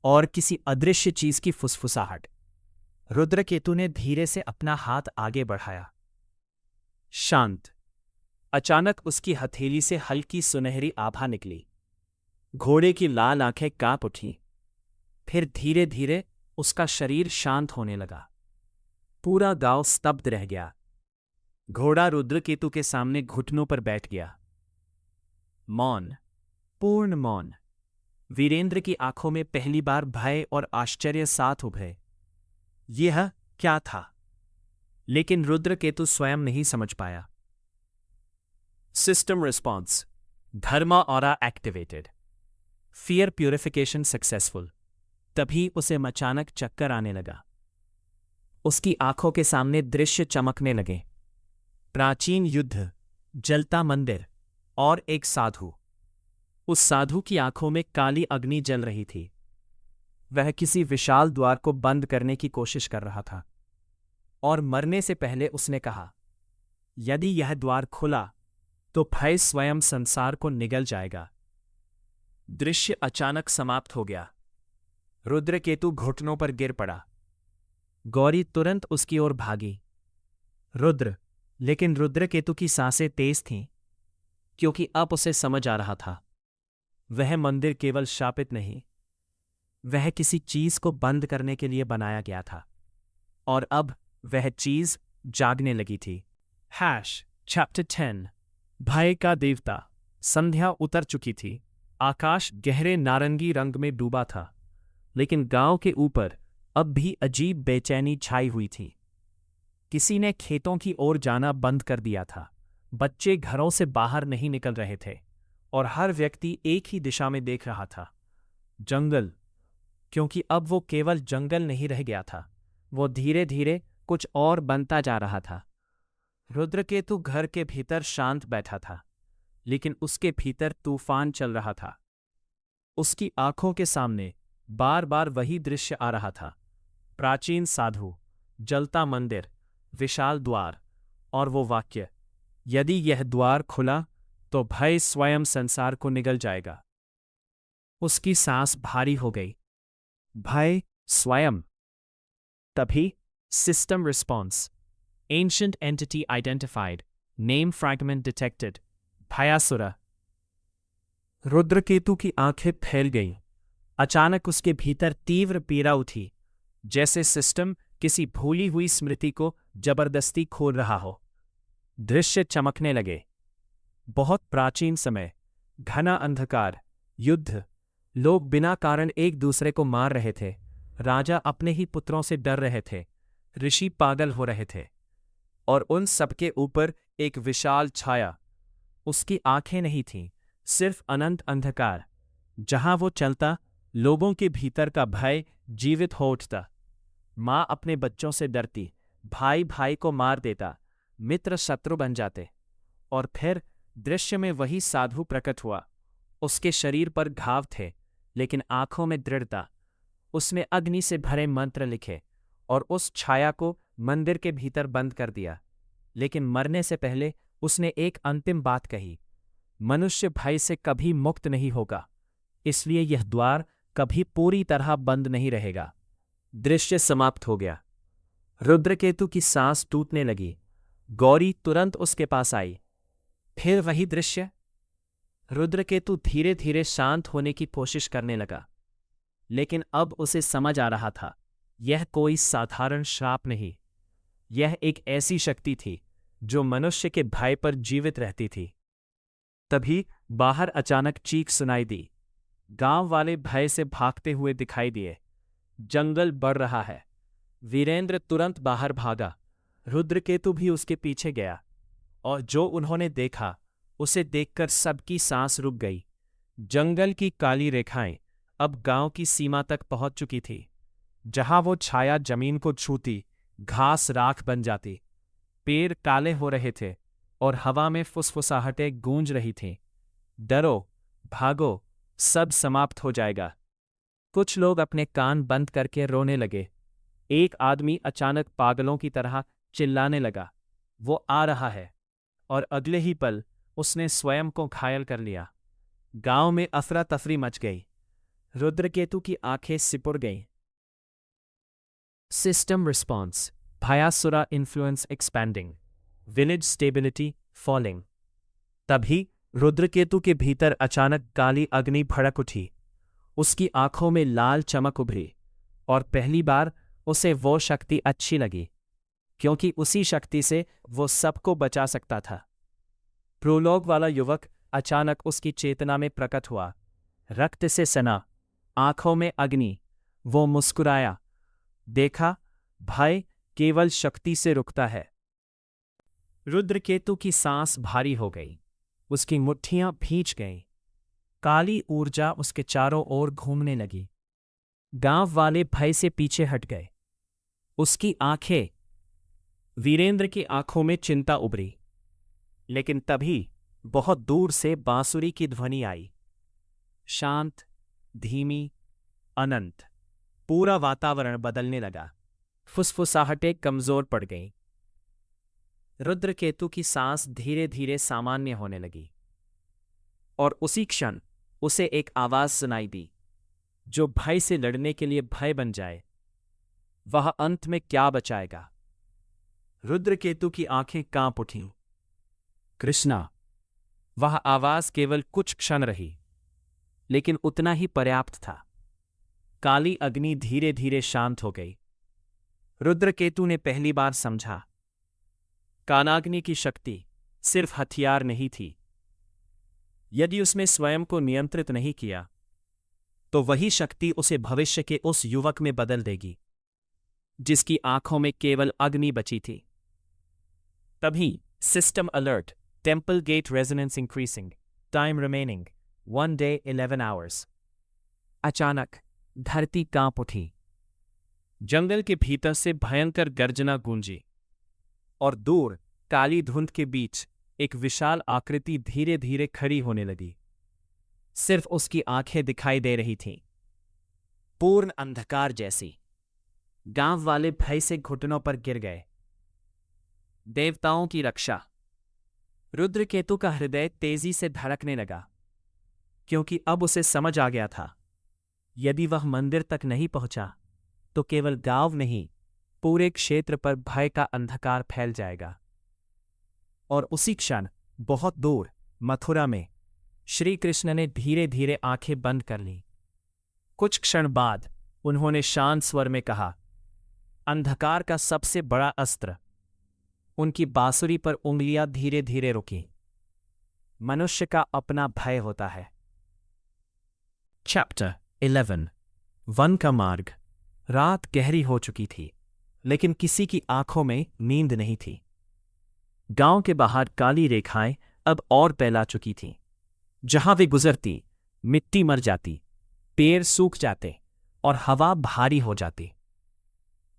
और किसी अदृश्य चीज की फुसफुसाहट। रुद्रकेतु ने धीरे से अपना हाथ आगे बढ़ाया। शांत। अचानक उसकी हथेली से हल्की सुनहरी आभा निकली। घोड़े की लाल आंखें कांप उठीं। फिर धीरे धीरे उसका शरीर शांत होने लगा। पूरा गांव स्तब्ध रह गया। घोड़ा रुद्रकेतु के सामने घुटनों पर बैठ गया। मौन, पूर्ण मौन। वीरेंद्र की आंखों में पहली बार भय और आश्चर्य साथ उभरे। यह क्या था? लेकिन रुद्रकेतु स्वयं नहीं समझ पाया। System response. Dharma aura activated. Fear purification successful. तभी उसे अचानक चक्कर आने लगा। उसकी आंखों के सामने दृश्य चमकने लगे। प्राचीन युद्ध, जलता मंदिर और एक साधु। उस साधु की आंखों में काली अग्नि जल रही थी। वह किसी विशाल द्वार को बंद करने की कोशिश कर रहा था, और मरने से पहले उसने कहा, यदि यह द्वार खुला तो भय स्वयं संसार को निगल जाएगा। दृश्य अचानक समाप्त हो गया। रुद्रकेतु घुटनों पर गिर पड़ा। गौरी तुरंत उसकी ओर भागी। रुद्र। लेकिन रुद्रकेतु की सांसें तेज थीं, क्योंकि अब उसे समझ आ रहा था, वह मंदिर केवल शापित नहीं, वह किसी चीज को बंद करने के लिए बनाया गया था, और अब वह चीज जागने लगी थी। चैप्टर 10। भय का देवता। संध्या उतर चुकी थी। आकाश गहरे नारंगी रंग में डूबा था, लेकिन गांव के ऊपर अब भी अजीब बेचैनी छाई हुई थी। किसी ने खेतों की ओर जाना बंद कर दिया था। बच्चे घरों से बाहर नहीं निकल रहे थे, और हर व्यक्ति एक ही दिशा में देख रहा था, जंगल। क्योंकि अब वो केवल जंगल नहीं रह गया था, वो धीरे धीरे कुछ और बनता जा रहा था। रुद्रकेतु घर के भीतर शांत बैठा था, लेकिन उसके भीतर तूफान चल रहा था। उसकी आंखों के सामने बार बार वही दृश्य आ रहा था। प्राचीन साधु, जलता मंदिर, विशाल द्वार, और वो वाक्य, यदि यह द्वार खुला तो भय स्वयं संसार को निगल जाएगा। उसकी सांस भारी हो गई। भय स्वयं। तभी system response. Ancient entity identified. Name fragment detected. Bhayasura. Rudraketu की आंखें फैल गईं। अचानक उसके भीतर तीव्र पीड़ा उठी, जैसे सिस्टम किसी भूली हुई स्मृति को जबरदस्ती खोल रहा हो। दृश्य चमकने लगे। बहुत प्राचीन समय, घना अंधकार, युद्ध, लोग बिना कारण एक दूसरे को मार रहे थे। राजा अपने ही पुत्रों से डर रहे थे। ऋषि पागल हो रहे थे, और उन सबके ऊपर एक विशाल छाया। उसकी आंखें नहीं थीं, सिर्फ अनंत अंधकार। जहां वो चलता, लोगों के भीतर का भय जीवित हो उठता। माँ अपने बच्चों से डरती, भाई भाई को मार देता, मित्र शत्रु बन जाते, और फिर दृश्य में वही साधु प्रकट हुआ। उसके शरीर पर घाव थे, लेकिन आंखों में दृढ़ता। उसने अग्नि से भरे मंत्र लिखे और उस छाया को मंदिर के भीतर बंद कर दिया। लेकिन मरने से पहले उसने एक अंतिम बात कही, मनुष्य भय से कभी मुक्त नहीं होगा, इसलिए यह द्वार कभी पूरी तरह बंद नहीं रहेगा। दृश्य समाप्त हो गया। रुद्रकेतु की सांस टूटने लगी। गौरी तुरंत उसके पास आई। फिर वही दृश्य। रुद्रकेतु धीरे धीरे शांत होने की कोशिश करने लगा, लेकिन अब उसे समझ आ रहा था, यह कोई साधारण श्राप नहीं, यह एक ऐसी शक्ति थी जो मनुष्य के भय पर जीवित रहती थी। तभी बाहर अचानक चीख सुनाई दी। गांव वाले भय से भागते हुए दिखाई दिए। जंगल बढ़ रहा है। वीरेंद्र तुरंत बाहर भागा। रुद्रकेतु भी उसके पीछे गया, और जो उन्होंने देखा उसे देखकर सबकी सांस रुक गई। जंगल की काली रेखाएं अब गांव की सीमा तक पहुंच चुकी थी। जहां वो छाया जमीन को छूती, घास राख बन जाती। पेड़ काले हो रहे थे और हवा में फुसफुसाहटें गूंज रही थीं। डरो, भागो, सब समाप्त हो जाएगा। कुछ लोग अपने कान बंद करके रोने लगे। एक आदमी अचानक पागलों की तरह चिल्लाने लगा, वो आ रहा है, और अगले ही पल उसने स्वयं को घायल कर लिया। गांव में अफरा तफरी मच गई। रुद्रकेतु की आंखें सिकुड़ गईं। System response, Bhayasura influence expanding, village stability falling. तभी रुद्रकेतु के भीतर अचानक काली अग्नि भड़क उठी। उसकी आंखों में लाल चमक उभरी, और पहली बार उसे वो शक्ति अच्छी लगी, क्योंकि उसी शक्ति से वो सबको बचा सकता था। प्रोलोग वाला युवक अचानक उसकी चेतना में प्रकट हुआ। रक्त से सना, आंखों में अग्नि। वो मुस्कुराया। देखा, भय केवल शक्ति से रुकता है। रुद्रकेतु की सांस भारी हो गई। उसकी मुट्ठियां भींच गईं। काली ऊर्जा उसके चारों ओर घूमने लगी। गांव वाले भय से पीछे हट गए। उसकी आंखें, वीरेंद्र की आंखों में चिंता उभरी। लेकिन तभी बहुत दूर से बांसुरी की ध्वनि आई। शांत, धीमी, अनंत। पूरा वातावरण बदलने लगा। फुसफुसाहटें कमजोर पड़ गईं। रुद्रकेतु की सांस धीरे धीरे सामान्य होने लगी, और उसी क्षण उसे एक आवाज सुनाई दी, जो भय से लड़ने के लिए भय बन जाए, वह अंत में क्या बचाएगा। रुद्रकेतु की आंखें कांप उठीं। कृष्णा। वह आवाज केवल कुछ क्षण रही, लेकिन उतना ही पर्याप्त था। काली अग्नि धीरे धीरे शांत हो गई। रुद्रकेतु ने पहली बार समझा, कानाग्नि की शक्ति सिर्फ हथियार नहीं थी। यदि उसने स्वयं को नियंत्रित नहीं किया, तो वही शक्ति उसे भविष्य के उस युवक में बदल देगी, जिसकी आंखों में केवल अग्नि बची थी। तभी system alert, temple gate resonance increasing, time remaining 1 day 11 hours। अचानक धरती कांप उठी। जंगल के भीतर से भयंकर गर्जना गूंजी, और दूर काली धुंध के बीच एक विशाल आकृति धीरे धीरे खड़ी होने लगी। सिर्फ उसकी आंखें दिखाई दे रही थीं, पूर्ण अंधकार जैसी। गांव वाले भय से घुटनों पर गिर गए। देवताओं की रक्षा। रुद्रकेतु का हृदय तेजी से धड़कने लगा, क्योंकि अब उसे समझ आ गया था, यदि वह मंदिर तक नहीं पहुंचा तो केवल गांव नहीं, पूरे क्षेत्र पर भय का अंधकार फैल जाएगा। और उसी क्षण बहुत दूर मथुरा में श्री कृष्ण ने धीरे धीरे आंखें बंद कर लीं। कुछ क्षण बाद उन्होंने शांत स्वर में कहा, अंधकार का सबसे बड़ा अस्त्र। उनकी बांसुरी पर उंगलियां धीरे धीरे रुकीं। मनुष्य का अपना भय होता है। चैप्टर 11। वन का मार्ग। रात गहरी हो चुकी थी, लेकिन किसी की आंखों में नींद नहीं थी। गांव के बाहर काली रेखाएं अब और फैला चुकी थीं। जहां वे गुजरती, मिट्टी मर जाती, पेड़ सूख जाते और हवा भारी हो जाती।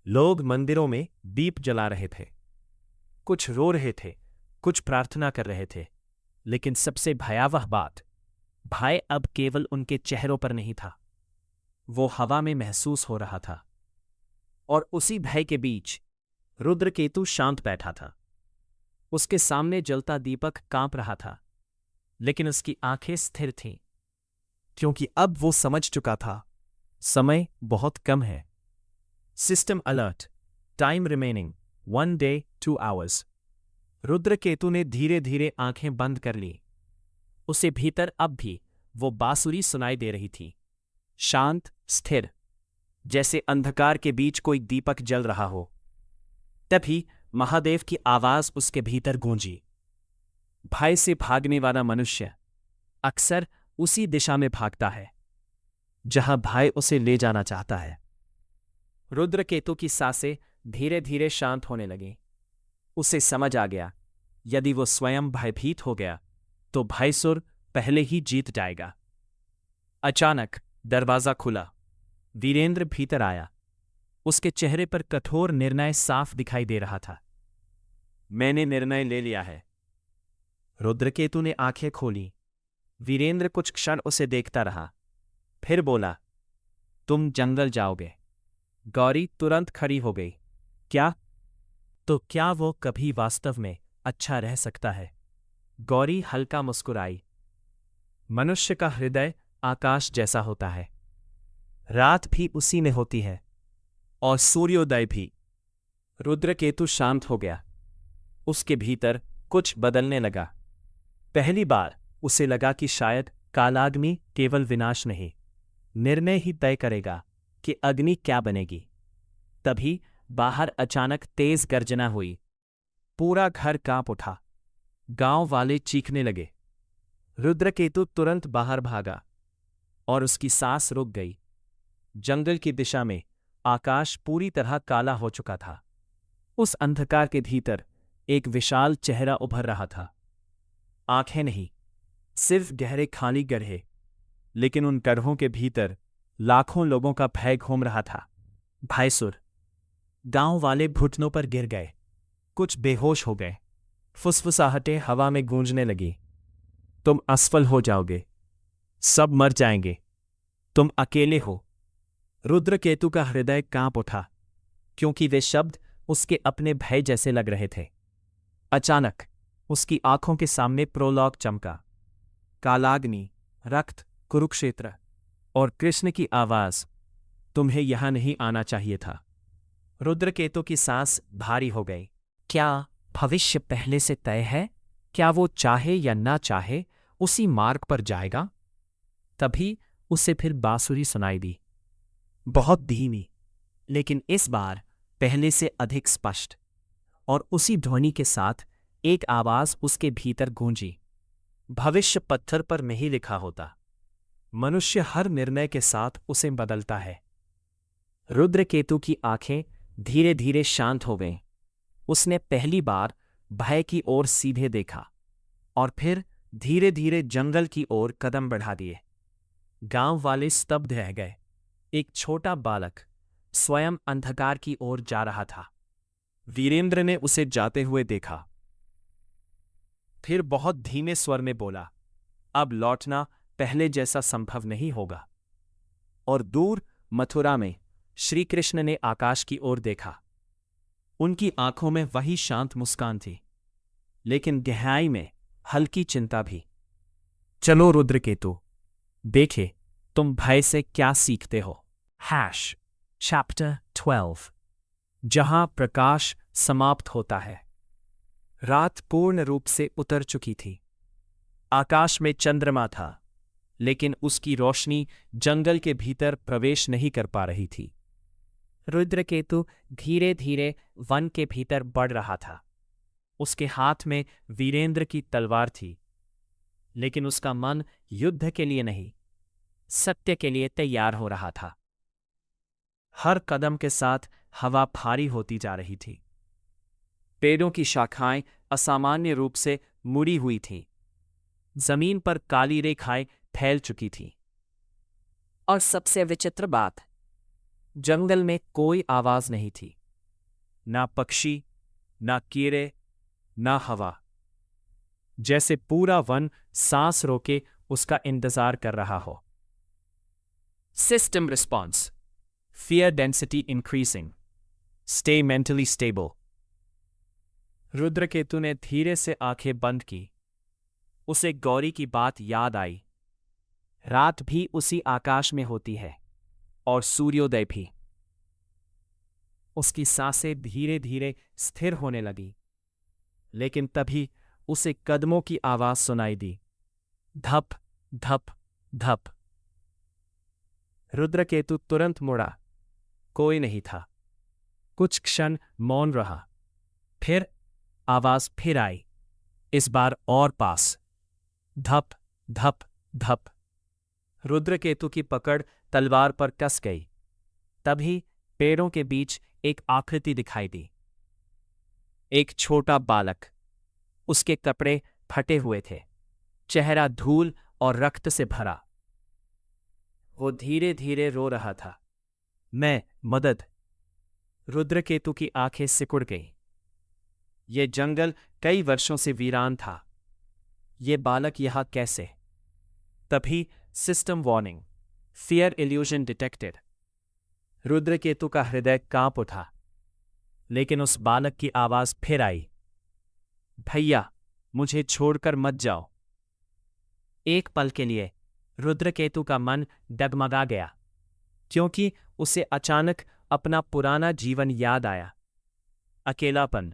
लोग मंदिरों में दीप जला रहे थे। कुछ रो रहे थे, कुछ प्रार्थना कर रहे थे, लेकिन सबसे भयावह बात, भय अब केवल उनके चेहरों पर नहीं था, वो हवा में महसूस हो रहा था। और उसी भय के बीच रुद्रकेतु शांत बैठा था। उसके सामने जलता दीपक कांप रहा था, लेकिन उसकी आंखें स्थिर थीं, क्योंकि अब वो समझ चुका था समय बहुत कम है। System alert, time remaining 1 day 2 hours। रुद्रकेतु ने धीरे धीरे आंखें बंद कर ली। उसे भीतर अब भी वो बांसुरी सुनाई दे रही थी, शांत, स्थिर, जैसे अंधकार के बीच कोई दीपक जल रहा हो। तभी महादेव की आवाज उसके भीतर गूंजी। भय से भागने वाला मनुष्य अक्सर उसी दिशा में भागता है जहां भय उसे ले जाना चाहता है। रुद्रकेतु की सांसें धीरे धीरे शांत होने लगीं। उसे समझ आ गया, यदि वो स्वयं भयभीत हो गया तो भयसुर पहले ही जीत जाएगा। अचानक दरवाजा खुला। वीरेंद्र भीतर आया। उसके चेहरे पर कठोर निर्णय साफ दिखाई दे रहा था। मैंने निर्णय ले लिया है। रुद्रकेतु ने आंखें खोली। वीरेंद्र कुछ क्षण उसे देखता रहा, फिर बोला, तुम जंगल जाओगे। गौरी तुरंत खड़ी हो गई। क्या? तो क्या वो कभी वास्तव में अच्छा रह सकता है? गौरी हल्का मुस्कुराई। मनुष्य का हृदय आकाश जैसा होता है। रात भी उसी में होती है और सूर्योदय भी। रुद्रकेतु शांत हो गया। उसके भीतर कुछ बदलने लगा। पहली बार उसे लगा कि शायद कालाग्नि केवल विनाश नहीं, निर्णय ही तय करेगा कि अग्नि क्या बनेगी। तभी बाहर अचानक तेज गर्जना हुई। पूरा घर कांप उठा। गांव वाले चीखने लगे। रुद्रकेतु तुरंत बाहर भागा और उसकी सांस रुक गई। जंगल की दिशा में आकाश पूरी तरह काला हो चुका था। उस अंधकार के भीतर एक विशाल चेहरा उभर रहा था। आंखें नहीं, सिर्फ गहरे खाली गड्ढे, लेकिन उन गड्ढों के भीतर लाखों लोगों का भय घूम रहा था। भयसुर। गांव वाले घुटनों पर गिर गए। कुछ बेहोश हो गए। फुसफुसाहटें हवा में गूंजने लगी। तुम असफल हो जाओगे, सब मर जाएंगे, तुम अकेले हो। रुद्रकेतु का हृदय कांप उठा, क्योंकि वे शब्द उसके अपने भय जैसे लग रहे थे। अचानक उसकी आंखों के सामने प्रोलॉग चमका। कालाग्नि, रक्त, कुरुक्षेत्र और कृष्ण की आवाज, तुम्हें यहां नहीं आना चाहिए था। रुद्रकेतु की सांस भारी हो गई। क्या भविष्य पहले से तय है? क्या वो चाहे या ना चाहे उसी मार्ग पर जाएगा? तभी उसे फिर बांसुरी सुनाई दी, बहुत धीमी, लेकिन इस बार पहले से अधिक स्पष्ट। और उसी ध्वनि के साथ एक आवाज उसके भीतर गूंजी। भविष्य पत्थर पर नहीं लिखा होता, मनुष्य हर निर्णय के साथ उसे बदलता है। रुद्रकेतु की आंखें धीरे धीरे शांत हो गईं। उसने पहली बार भय की ओर सीधे देखा और फिर धीरे धीरे जंगल की ओर कदम बढ़ा दिए। गांव वाले स्तब्ध रह गए। एक छोटा बालक स्वयं अंधकार की ओर जा रहा था। वीरेंद्र ने उसे जाते हुए देखा, फिर बहुत धीमे स्वर में बोला, अब लौटना पहले जैसा संभव नहीं होगा। और दूर मथुरा में श्री कृष्ण ने आकाश की ओर देखा। उनकी आंखों में वही शांत मुस्कान थी, लेकिन गहराई में हल्की चिंता भी। चलो रुद्रकेतु, देखे तुम भय से क्या सीखते हो। चैप्टर 12। जहां प्रकाश समाप्त होता है। रात पूर्ण रूप से उतर चुकी थी। आकाश में चंद्रमा था, लेकिन उसकी रोशनी जंगल के भीतर प्रवेश नहीं कर पा रही थी। रुद्रकेतु धीरे धीरे वन के भीतर बढ़ रहा था। उसके हाथ में वीरेंद्र की तलवार थी, लेकिन उसका मन युद्ध के लिए नहीं, सत्य के लिए तैयार हो रहा था। हर कदम के साथ हवा भारी होती जा रही थी। पेड़ों की शाखाएं असामान्य रूप से मुड़ी हुई थीं। जमीन पर काली रेखाएं फैल चुकी थीं। और सबसे विचित्र बात, जंगल में कोई आवाज नहीं थी। ना पक्षी, ना कीड़े, ना हवा। जैसे पूरा वन सांस रोके उसका इंतजार कर रहा हो। System response, fear density increasing, stay mentally stable. Rudraketu ने धीरे से आंखें बंद की। उसे गौरी की बात याद आई। रात भी उसी आकाश में होती है और सूर्योदय भी। उसकी सांसें धीरे धीरे स्थिर होने लगी, लेकिन तभी उसे कदमों की आवाज सुनाई दी। धप धप धप। रुद्रकेतु तुरंत मुड़ा। कोई नहीं था। कुछ क्षण मौन रहा। फिर आवाज फिर आई, इस बार और पास। धप धप धप। रुद्रकेतु की पकड़ तलवार पर कस गई। तभी पेड़ों के बीच एक आकृति दिखाई दी। एक छोटा बालक। उसके कपड़े फटे हुए थे, चेहरा धूल और रक्त से भरा। वो धीरे धीरे रो रहा था। मैं मदद। रुद्रकेतु की आंखें सिकुड़ गईं। ये जंगल कई वर्षों से वीरान था। ये बालक यहां कैसे? तभी system warning, fear illusion detected. Rudraketu का हृदय कांप उठा, लेकिन उस बालक की आवाज फिर आई, भैया मुझे छोड़कर मत जाओ। एक पल के लिए रुद्रकेतु का मन डगमगा गया, क्योंकि उसे अचानक अपना पुराना जीवन याद आया। अकेलापन,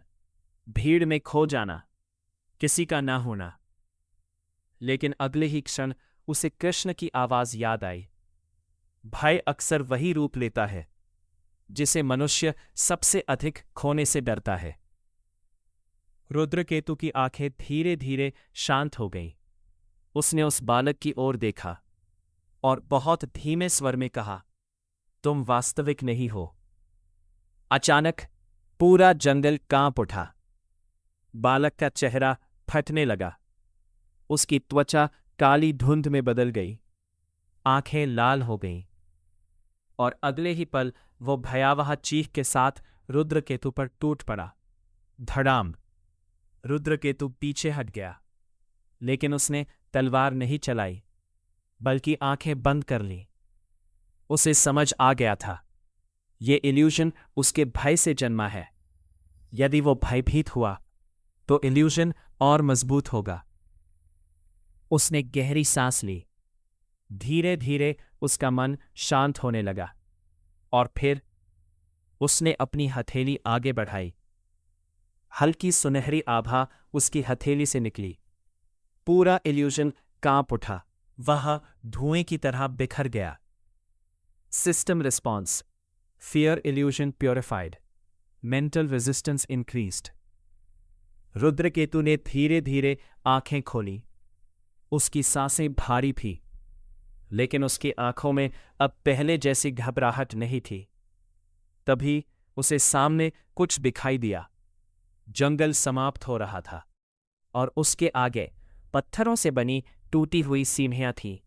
भीड़ में खो जाना, किसी का ना होना। लेकिन अगले ही क्षण उसे कृष्ण की आवाज याद आई। भय अक्सर वही रूप लेता है जिसे मनुष्य सबसे अधिक खोने से डरता है। रुद्रकेतु की आंखें धीरे धीरे शांत हो गईं। उसने उस बालक की ओर देखा और बहुत धीमे स्वर में कहा, तुम वास्तविक नहीं हो। अचानक पूरा जंगल कांप उठा। बालक का चेहरा फटने लगा। उसकी त्वचा काली धुंध में बदल गई, आंखें लाल हो गईं, और अगले ही पल वो भयावह चीख के साथ रुद्रकेतु पर टूट पड़ा। धड़ाम। रुद्रकेतु पीछे हट गया, लेकिन उसने तलवार नहीं चलाई, बल्कि आंखें बंद कर लीं। उसे समझ आ गया था, ये इल्यूजन उसके भय से जन्मा है। यदि वो भयभीत हुआ तो इल्यूजन और मजबूत होगा। उसने गहरी सांस ली। धीरे धीरे उसका मन शांत होने लगा, और फिर उसने अपनी हथेली आगे बढ़ाई। हल्की सुनहरी आभा उसकी हथेली से निकली। पूरा इल्यूजन कांप उठा। वह धुएं की तरह बिखर गया। System response, fear illusion purified, mental resistance increased. Rudraketu ने धीरे धीरे आंखें खोली। उसकी सांसें भारी थी, लेकिन उसकी आंखों में अब पहले जैसी घबराहट नहीं थी। तभी उसे सामने कुछ दिखाई दिया। जंगल समाप्त हो रहा था, और उसके आगे पत्थरों से बनी टूटी हुई सीढ़ियां थीं।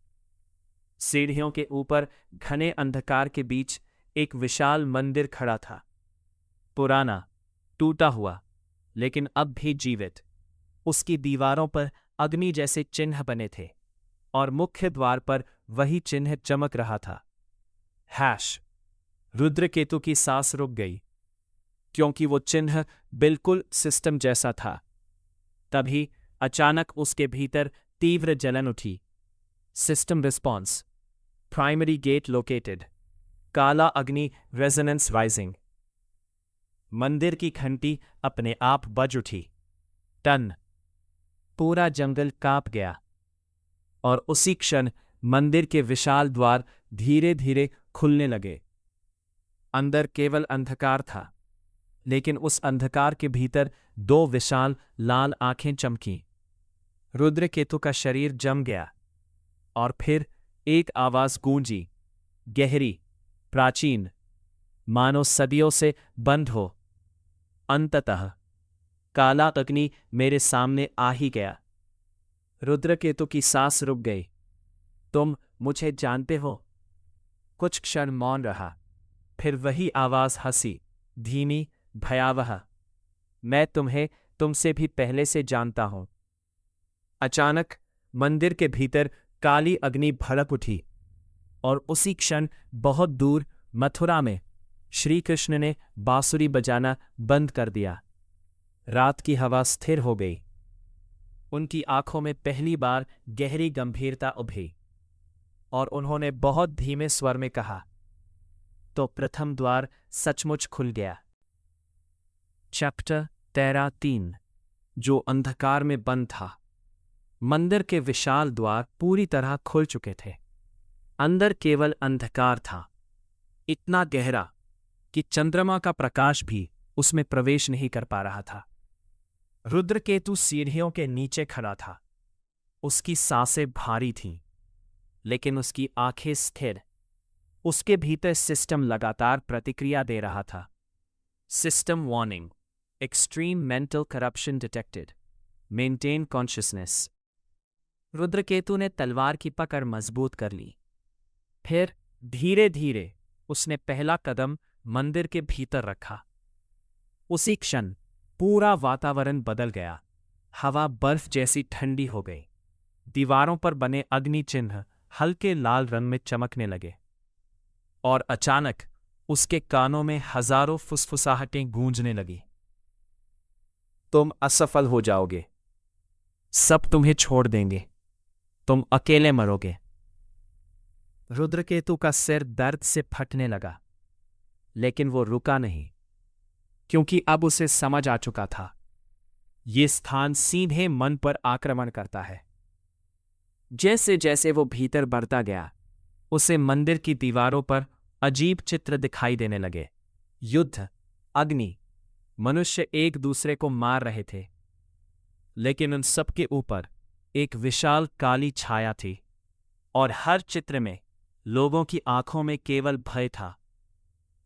सीढ़ियों के ऊपर घने अंधकार के बीच एक विशाल मंदिर खड़ा था। पुराना, टूटा हुआ, लेकिन अब भी जीवित। उसकी दीवारों पर अग्नि जैसे चिन्ह बने थे, और मुख्य द्वार पर वही चिन्ह चमक रहा था। हैश। रुद्रकेतु की सांस रुक गई, क्योंकि वो चिन्ह बिल्कुल सिस्टम जैसा था। तभी अचानक उसके भीतर तीव्र जलन उठी। System response, primary gate located, काला अग्नि रेजोनेंस राइजिंग। मंदिर की घंटी अपने आप बज उठी। टन। पूरा जंगल कांप गया, और उसी क्षण मंदिर के विशाल द्वार धीरे धीरे खुलने लगे। अंदर केवल अंधकार था, लेकिन उस अंधकार के भीतर दो विशाल लाल आंखें चमकीं। रुद्रकेतु का शरीर जम गया, और फिर एक आवाज गूंजी, गहरी, प्राचीन, मानो सदियों से बंद हो। अंततः काला अग्नि मेरे सामने आ ही गया। रुद्रकेतु की सांस रुक गई। तुम मुझे जानते हो? कुछ क्षण मौन रहा। फिर वही आवाज हंसी, धीमी, भयावह। मैं तुम्हें तुमसे भी पहले से जानता हूं। अचानक मंदिर के भीतर काली अग्नि भड़क उठी और उसी क्षण बहुत दूर मथुरा में श्री कृष्ण ने बांसुरी बजाना बंद कर दिया। रात की हवा स्थिर हो गई। उनकी आंखों में पहली बार गहरी गंभीरता उभरी और उन्होंने बहुत धीमे स्वर में कहा, तो प्रथम द्वार सचमुच खुल गया। चैप्टर 13 जो अंधकार में बंद था। मंदिर के विशाल द्वार पूरी तरह खुल चुके थे। अंदर केवल अंधकार था, इतना गहरा कि चंद्रमा का प्रकाश भी उसमें प्रवेश नहीं कर पा रहा था। रुद्रकेतु सीढ़ियों के नीचे खड़ा था। उसकी सांसें भारी थीं, लेकिन उसकी आंखें स्थिर। उसके भीतर सिस्टम लगातार प्रतिक्रिया दे रहा था। System warning, extreme mental corruption detected, maintain consciousness. Rudraketu ने तलवार की पकड़ मजबूत कर ली। फिर धीरे धीरे उसने पहला कदम मंदिर के भीतर रखा। उसी क्षण पूरा वातावरण बदल गया। हवा बर्फ जैसी ठंडी हो गई। दीवारों पर बने अग्नि चिन्ह हल्के लाल रंग में चमकने लगे और अचानक उसके कानों में हजारों फुसफुसाहटें गूंजने लगी। तुम असफल हो जाओगे, सब तुम्हें छोड़ देंगे, तुम अकेले मरोगे। रुद्रकेतु का सिर दर्द से फटने लगा, लेकिन वो रुका नहीं, क्योंकि अब उसे समझ आ चुका था ये स्थान सीधे मन पर आक्रमण करता है। जैसे जैसे वो भीतर बढ़ता गया, उसे मंदिर की दीवारों पर अजीब चित्र दिखाई देने लगे। युद्ध, अग्नि, मनुष्य एक दूसरे को मार रहे थे, लेकिन उन सबके ऊपर एक विशाल काली छाया थी और हर चित्र में लोगों की आंखों में केवल भय था।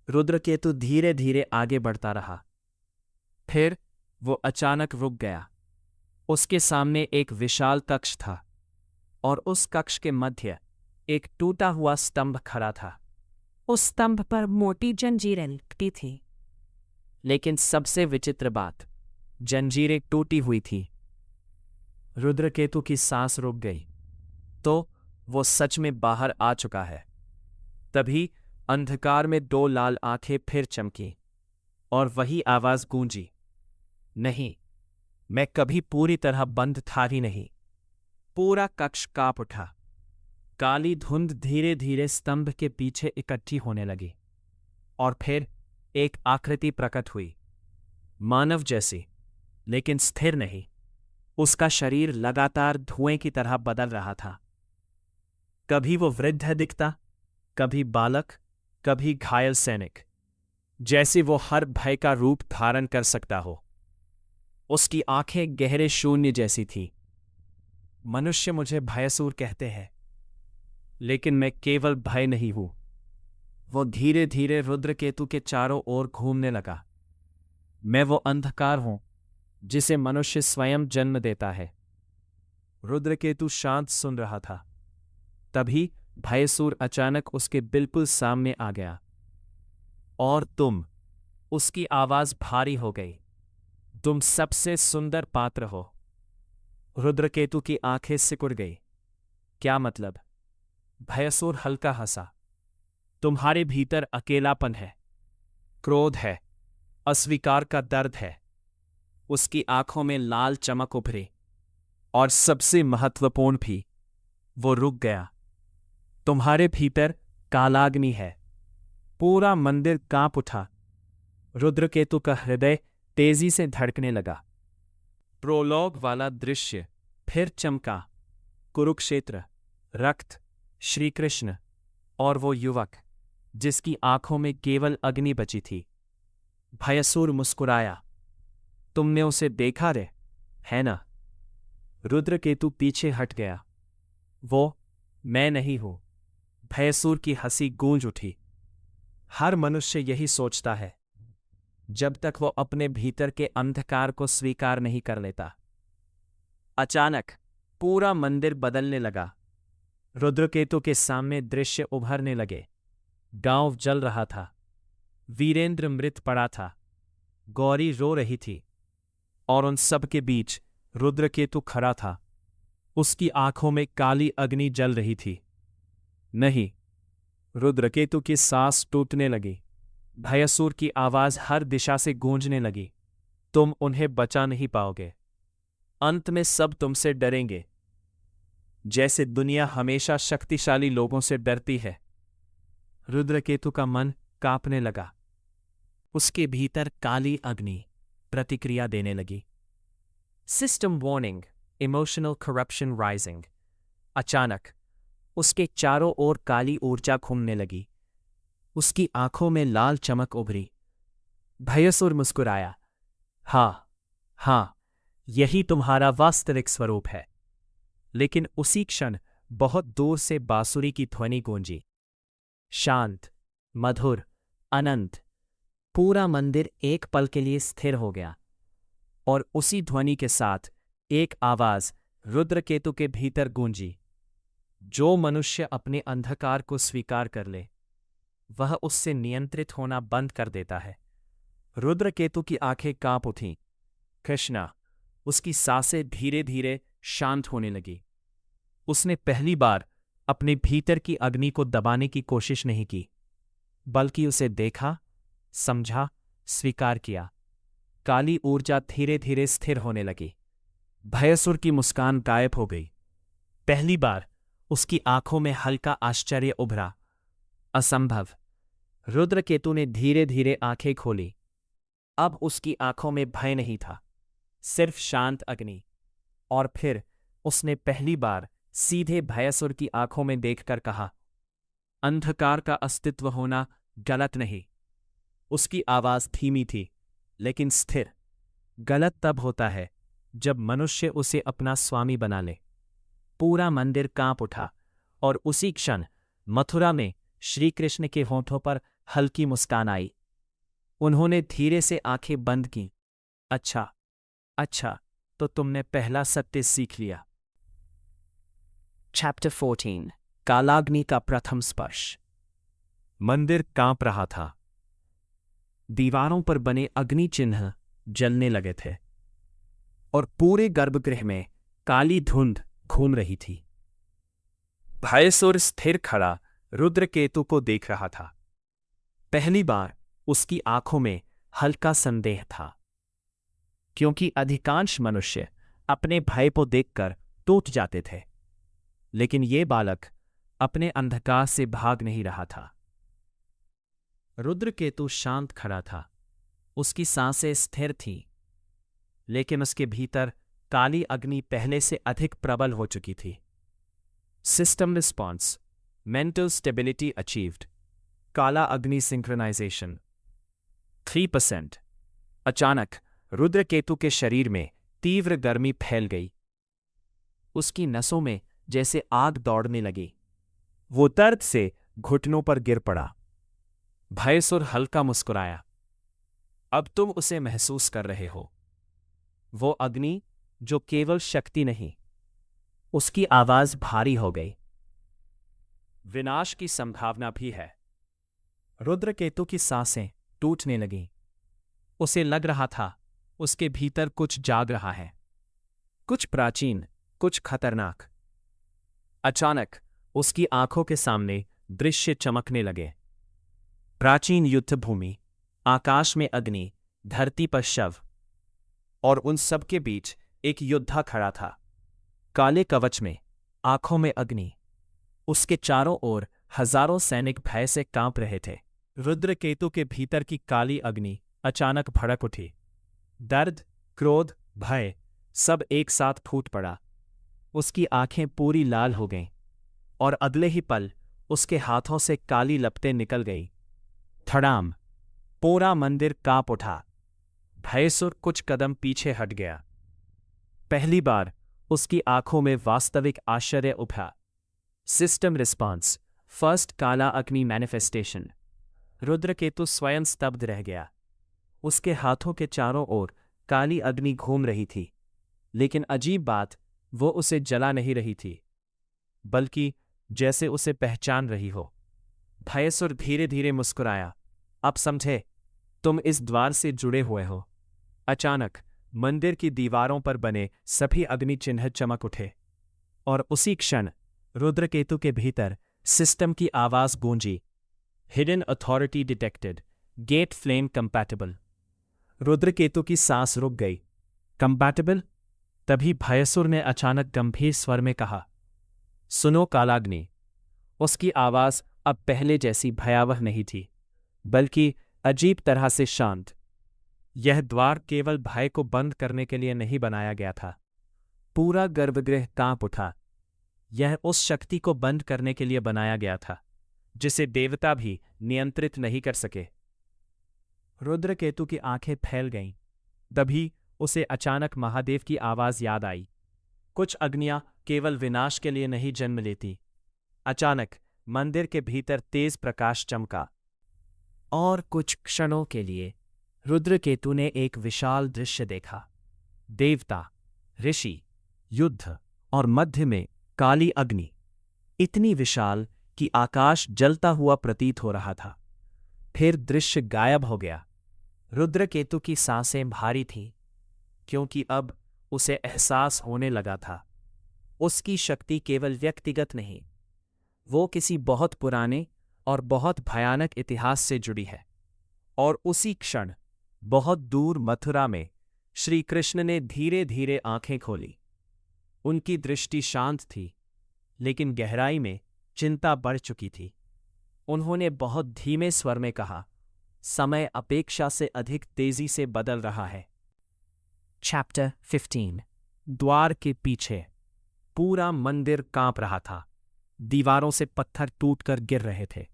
रुद्रकेतु धीरे धीरे आगे बढ़ता रहा। फिर वो अचानक रुक गया। उसके सामने एक विशाल कक्ष था और उस कक्ष के मध्य एक टूटा हुआ स्तंभ खड़ा था। उस स्तंभ पर मोटी जंजीरें लटकी थी, लेकिन सबसे विचित्र बात, जंजीरें टूटी हुई थी। रुद्रकेतु की सांस रुक गई। तो वो सच में बाहर आ चुका है। तभी अंधकार में दो लाल आंखें फिर चमकी और वही आवाज गूंजी, नहीं, मैं कभी पूरी तरह बंद था ही नहीं। पूरा कक्ष कांप उठा। काली धुंध धीरे धीरे स्तंभ के पीछे इकट्ठी होने लगी और फिर एक आकृति प्रकट हुई, मानव जैसी, लेकिन स्थिर नहीं। उसका शरीर लगातार धुएं की तरह बदल रहा था। कभी वो वृद्ध दिखता, कभी बालक, कभी घायल सैनिक, जैसे वो हर भय का रूप धारण कर सकता हो। उसकी आंखें गहरे शून्य जैसी थी। मनुष्य मुझे भयसूर कहते हैं, लेकिन मैं केवल भय नहीं हूं। वो धीरे धीरे रुद्रकेतु के चारों ओर घूमने लगा। मैं वो अंधकार हूं जिसे मनुष्य स्वयं जन्म देता है। रुद्रकेतु शांत सुन रहा था। तभी भयसूर अचानक उसके बिल्कुल सामने आ गया। और तुम, उसकी आवाज भारी हो गई, तुम सबसे सुंदर पात्र हो। रुद्रकेतु की आंखें सिकुड़ गई। क्या मतलब? भयसूर हल्का हंसा। तुम्हारे भीतर अकेलापन है, क्रोध है, अस्वीकार का दर्द है। उसकी आंखों में लाल चमक उभरी और सबसे महत्वपूर्ण भी, वो रुक गया। तुम्हारे भीतर कालाग्नि है। पूरा मंदिर कांप उठा। रुद्रकेतु का हृदय तेजी से धड़कने लगा। प्रोलॉग वाला दृश्य फिर चमका। कुरुक्षेत्र, रक्त, श्री कृष्ण और वो युवक जिसकी आंखों में केवल अग्नि बची थी। भयसूर मुस्कुराया। तुमने उसे देखा रे, है ना? रुद्रकेतु पीछे हट गया। वो मैं नहीं हूं। भयसूर की हंसी गूंज उठी। हर मनुष्य यही सोचता है, जब तक वो अपने भीतर के अंधकार को स्वीकार नहीं कर लेता। अचानक पूरा मंदिर बदलने लगा। रुद्रकेतु के सामने दृश्य उभरने लगे। गांव जल रहा था। वीरेंद्र मृत पड़ा था। गौरी रो रही थी और उन सब के बीच रुद्रकेतु खड़ा था, उसकी आंखों में काली अग्नि जल रही थी। नहीं। रुद्रकेतु की सांस टूटने लगी। भयसुर की आवाज हर दिशा से गूंजने लगी। तुम उन्हें बचा नहीं पाओगे। अंत में सब तुमसे डरेंगे, जैसे दुनिया हमेशा शक्तिशाली लोगों से डरती है। रुद्रकेतु का मन कांपने लगा। उसके भीतर काली अग्नि प्रतिक्रिया देने लगी। System warning, emotional corruption rising. अचानक उसके चारों ओर काली ऊर्जा घूमने लगी। उसकी आंखों में लाल चमक उभरी। भयसुर मुस्कुराया। हाँ, हाँ, यही तुम्हारा वास्तविक स्वरूप है। लेकिन उसी क्षण बहुत दूर से बांसुरी की ध्वनि गूंजी। शांत, मधुर, अनंत। पूरा मंदिर एक पल के लिए स्थिर हो गया। और उसी ध्वनि के साथ एक आवाज रुद्रकेतु के भीतर गूंजी। जो मनुष्य अपने अंधकार को स्वीकार कर ले, वह उससे नियंत्रित होना बंद कर देता है। रुद्रकेतु की आंखें कांप उठीं। कृष्णा, उसकी सांसें धीरे धीरे शांत होने लगी। उसने पहली बार अपने भीतर की अग्नि को दबाने की कोशिश नहीं की, बल्कि उसे देखा, समझा, स्वीकार किया। काली ऊर्जा धीरे धीरे स्थिर होने लगी। भयसुर की मुस्कान गायब हो गई। पहली बार उसकी आंखों में हल्का आश्चर्य उभरा। असंभव। रुद्रकेतु ने धीरे धीरे आंखें खोली। अब उसकी आंखों में भय नहीं था, सिर्फ शांत अग्नि। और फिर उसने पहली बार सीधे भयसुर की आंखों में देखकर कहा, अंधकार का अस्तित्व होना गलत नहीं। उसकी आवाज धीमी थी, लेकिन स्थिर। गलत तब होता है जब मनुष्य उसे अपना स्वामी बना ले। पूरा मंदिर कांप उठा और उसी क्षण मथुरा में श्री कृष्ण के होठों पर हल्की मुस्कान आई। उन्होंने धीरे से आंखें बंद की। अच्छा, अच्छा, तो तुमने पहला सत्य सीख लिया। चैप्टर 14, कालाग्नि का प्रथम स्पर्श। मंदिर कांप रहा था। दीवारों पर बने अग्नि चिन्ह जलने लगे थे और पूरे गर्भगृह में काली धुंध घूम रही थी। भयसुर स्थिर खड़ा रुद्रकेतु को देख रहा था। पहली बार उसकी आंखों में हल्का संदेह था, क्योंकि अधिकांश मनुष्य अपने भय को देखकर टूट जाते थे, लेकिन ये बालक अपने अंधकार से भाग नहीं रहा था। रुद्रकेतु शांत खड़ा था। उसकी सांसें स्थिर थीं, लेकिन उसके भीतर काली अग्नि पहले से अधिक प्रबल हो चुकी थी। System response, mental stability achieved. काला अग्नि सिंक्रोनाइजेशन 3%। अचानक रुद्रकेतु के शरीर में तीव्र गर्मी फैल गई। उसकी नसों में जैसे आग दौड़ने लगी। वो दर्द से घुटनों पर गिर पड़ा। भयसुर हल्का मुस्कुराया। अब तुम उसे महसूस कर रहे हो, वो अग्नि जो केवल शक्ति नहीं। उसकी आवाज भारी हो गई। विनाश की संभावना भी है। रुद्रकेतु की सांसें टूटने लगीं। उसे लग रहा था उसके भीतर कुछ जाग रहा है, कुछ प्राचीन, कुछ खतरनाक। अचानक उसकी आंखों के सामने दृश्य चमकने लगे। प्राचीन युद्ध भूमि, आकाश में अग्नि, धरती पर शव, और उन सब के बीच एक योद्धा खड़ा था, काले कवच में, आंखों में अग्नि। उसके चारों ओर हजारों सैनिक भय से कांप रहे थे। रुद्रकेतु के भीतर की काली अग्नि अचानक भड़क उठी। दर्द, क्रोध, भय सब एक साथ फूट पड़ा। उसकी आंखें पूरी लाल हो गईं और अगले ही पल उसके हाथों से काली लपटें निकल गई। धड़ाम! पूरा मंदिर कांप उठा। भयसुर कुछ कदम पीछे हट गया। पहली बार उसकी आंखों में वास्तविक आश्चर्य उभरा। सिस्टम रिस्पॉन्स, फर्स्ट काला अग्नि मैनिफेस्टेशन। रुद्रकेतु स्वयं स्तब्ध रह गया। उसके हाथों के चारों ओर काली अग्नि घूम रही थी, लेकिन अजीब बात, वो उसे जला नहीं रही थी, बल्कि जैसे उसे पहचान रही हो। भयसुर धीरे धीरे मुस्कुराया। अब समझे, तुम इस द्वार से जुड़े हुए हो। अचानक मंदिर की दीवारों पर बने सभी अग्नि चिन्ह चमक उठे। और उसी क्षण रुद्रकेतु के भीतर सिस्टम की आवाज गूंजी। Hidden authority detected, gate flame compatible. Rudraketu की सांस रुक गई। कंपैटिबल? तभी भयसुर ने अचानक गंभीर स्वर में कहा, सुनो कालाग्नि। उसकी आवाज अब पहले जैसी भयावह नहीं थी, बल्कि अजीब तरह से शांत। यह द्वार केवल भय को बंद करने के लिए नहीं बनाया गया था। पूरा गर्भगृह कांप उठा। यह उस शक्ति को बंद करने के लिए बनाया गया था जिसे देवता भी नियंत्रित नहीं कर सके। रुद्रकेतु की आंखें फैल गईं। तभी उसे अचानक महादेव की आवाज याद आई। कुछ अग्नियां केवल विनाश के लिए नहीं जन्म लेती। अचानक मंदिर के भीतर तेज प्रकाश चमका और कुछ क्षणों के लिए रुद्रकेतु ने एक विशाल दृश्य देखा। देवता, ऋषि, युद्ध और मध्य में काली अग्नि, इतनी विशाल कि आकाश जलता हुआ प्रतीत हो रहा था। फिर दृश्य गायब हो गया। रुद्रकेतु की सांसें भारी थीं, क्योंकि अब उसे एहसास होने लगा था उसकी शक्ति केवल व्यक्तिगत नहीं, वो किसी बहुत पुराने और बहुत भयानक इतिहास से जुड़ी है। और उसी क्षण बहुत दूर मथुरा में श्री कृष्ण ने धीरे धीरे आंखें खोली। उनकी दृष्टि शांत थी, लेकिन गहराई में चिंता बढ़ चुकी थी। उन्होंने बहुत धीमे स्वर में कहा, समय अपेक्षा से अधिक तेजी से बदल रहा है। चैप्टर 15। द्वार के पीछे पूरा मंदिर कांप रहा था। दीवारों से पत्थर टूटकर गिर रहे थे।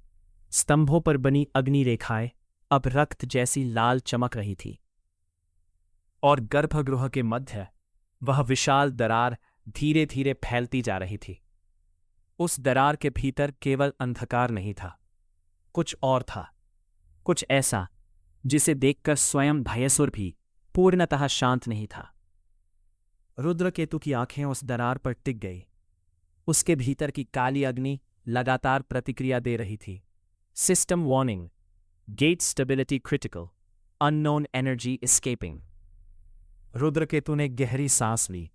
स्तंभों पर बनी अग्नि रेखाएं अब रक्त जैसी लाल चमक रही थी। और गर्भगृह के मध्य वह विशाल दरार धीरे धीरे फैलती जा रही थी। उस दरार के भीतर केवल अंधकार नहीं था, कुछ और था, कुछ ऐसा जिसे देखकर स्वयं भयसुर भी पूर्णतः शांत नहीं था। रुद्रकेतु की आंखें उस दरार पर टिक गई। उसके भीतर की काली अग्नि लगातार प्रतिक्रिया दे रही थी। System warning, gate stability critical, unknown energy escaping. Rudraketu ने गहरी सांस ली।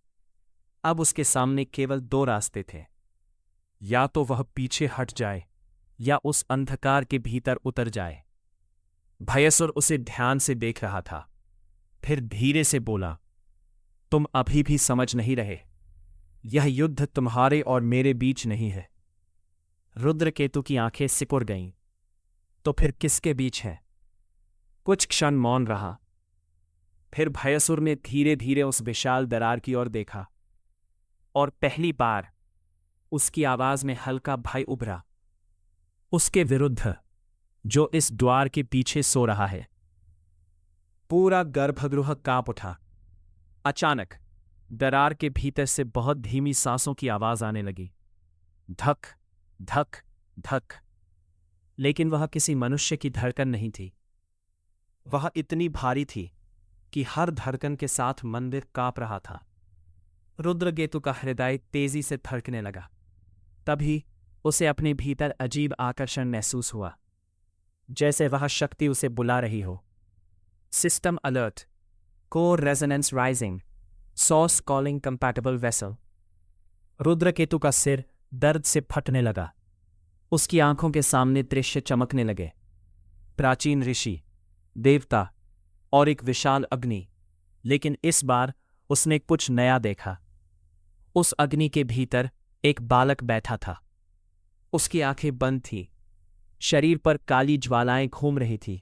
अब उसके सामने केवल दो रास्ते थे, या तो वह पीछे हट जाए या उस अंधकार के भीतर उतर जाए। भयसुर उसे ध्यान से देख रहा था, फिर धीरे से बोला, तुम अभी भी समझ नहीं रहे। यह युद्ध तुम्हारे और मेरे बीच नहीं है। रुद्रकेतु की आंखें सिकुड़ गईं। तो फिर किसके बीच है? कुछ क्षण मौन रहा। फिर भयसुर ने धीरे धीरे उस विशाल दरार की ओर देखा, और पहली बार उसकी आवाज में हल्का भय उभरा। उसके विरुद्ध, जो इस द्वार के पीछे सो रहा है। पूरा गर्भगृह कांप उठा। अचानक दरार के भीतर से बहुत धीमी सांसों की आवाज आने लगी। धक धक धक। लेकिन वह किसी मनुष्य की धड़कन नहीं थी। वह इतनी भारी थी कि हर धड़कन के साथ मंदिर कांप रहा था। रुद्रकेतु का हृदय तेजी से धड़कने लगा। तभी उसे अपने भीतर अजीब आकर्षण महसूस हुआ, जैसे वह शक्ति उसे बुला रही हो। System alert, core resonance rising, source calling compatible vessel. Rudraketu का सिर दर्द से फटने लगा। उसकी आंखों के सामने दृश्य चमकने लगे। प्राचीन ऋषि, देवता और एक विशाल अग्नि। लेकिन इस बार उसने कुछ नया देखा। उस अग्नि के भीतर एक बालक बैठा था। उसकी आंखें बंद थीं, शरीर पर काली ज्वालाएं घूम रही थीं,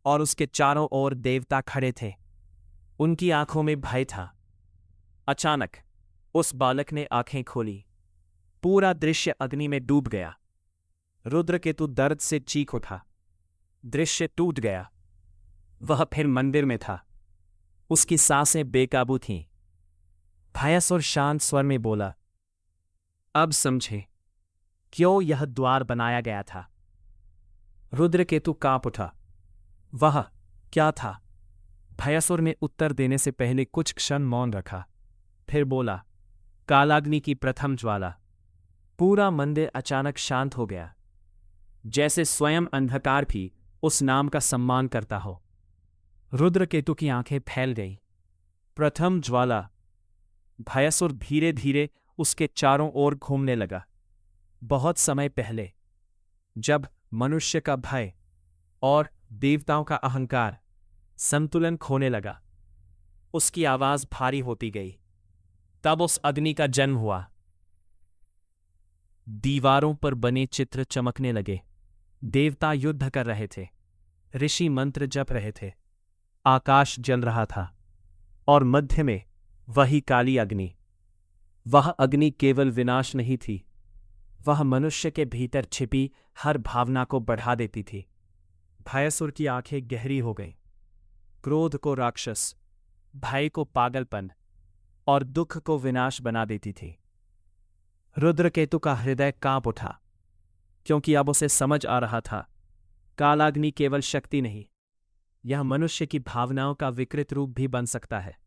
और उसके चारों ओर देवता खड़े थे। उनकी आंखों में भय था। अचानक उस बालक ने आंखें खोली। पूरा दृश्य अग्नि में डूब गया। रुद्रकेतु दर्द से चीख उठा। दृश्य टूट गया। वह फिर मंदिर में था। उसकी सांसें बेकाबू थीं। भयसुर शांत स्वर में बोला, अब समझे क्यों यह द्वार बनाया गया था। रुद्रकेतु कांप उठा। वह क्या था? भयसुर ने उत्तर देने से पहले कुछ क्षण मौन रखा, फिर बोला, कालाग्नि की प्रथम ज्वाला। पूरा मंदिर अचानक शांत हो गया, जैसे स्वयं अंधकार भी उस नाम का सम्मान करता हो। रुद्रकेतु की आंखें फैल गई। प्रथम ज्वाला। भयसुर धीरे धीरे उसके चारों ओर घूमने लगा। बहुत समय पहले, जब मनुष्य का भय और देवताओं का अहंकार संतुलन खोने लगा, उसकी आवाज भारी होती गई। तब उस अग्नि का जन्म हुआ। दीवारों पर बने चित्र चमकने लगे। देवता युद्ध कर रहे थे, ऋषि मंत्र जप रहे थे, आकाश जल रहा था, और मध्य में वही काली अग्नि। वह अग्नि केवल विनाश नहीं थी, वह मनुष्य के भीतर छिपी हर भावना को बढ़ा देती थी। भयसुर की आंखें गहरी हो गईं। क्रोध को राक्षस, भय को पागलपन और दुख को विनाश बना देती थी। रुद्रकेतु का हृदय कांप उठा, क्योंकि अब उसे समझ आ रहा था, कालाग्नि केवल शक्ति नहीं, यह मनुष्य की भावनाओं का विकृत रूप भी बन सकता है।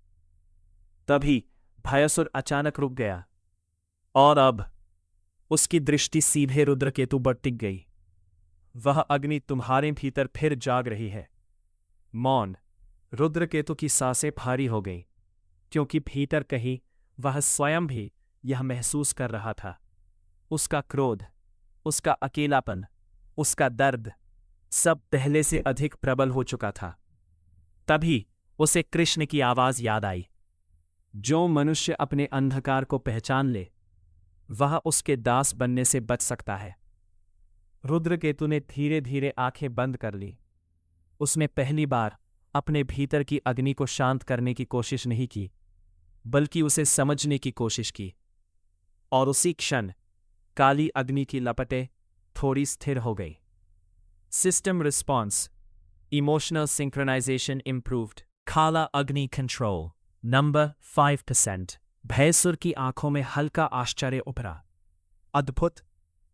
तभी भयसुर अचानक रुक गया, और अब उसकी दृष्टि सीधे रुद्रकेतु पर टिक गई। वह अग्नि तुम्हारे भीतर फिर जाग रही है। मौन। रुद्रकेतु की सांसें भारी हो गईं, क्योंकि भीतर कहीं वह स्वयं भी यह महसूस कर रहा था। उसका क्रोध, उसका अकेलापन, उसका दर्द, सब पहले से अधिक प्रबल हो चुका था। तभी उसे कृष्ण की आवाज याद आई, जो मनुष्य अपने अंधकार को पहचान ले, वह उसके दास बनने से बच सकता है। रुद्रकेतु ने धीरे धीरे आंखें बंद कर ली। उसने पहली बार अपने भीतर की अग्नि को शांत करने की कोशिश नहीं की, बल्कि उसे समझने की कोशिश की। और उसी क्षण काली अग्नि की लपटें थोड़ी स्थिर हो गई। System response, emotional synchronization improved. काला अग्नि कंट्रोल नंबर 5%। भयसुर की आंखों में हल्का आश्चर्य उभरा। अद्भुत!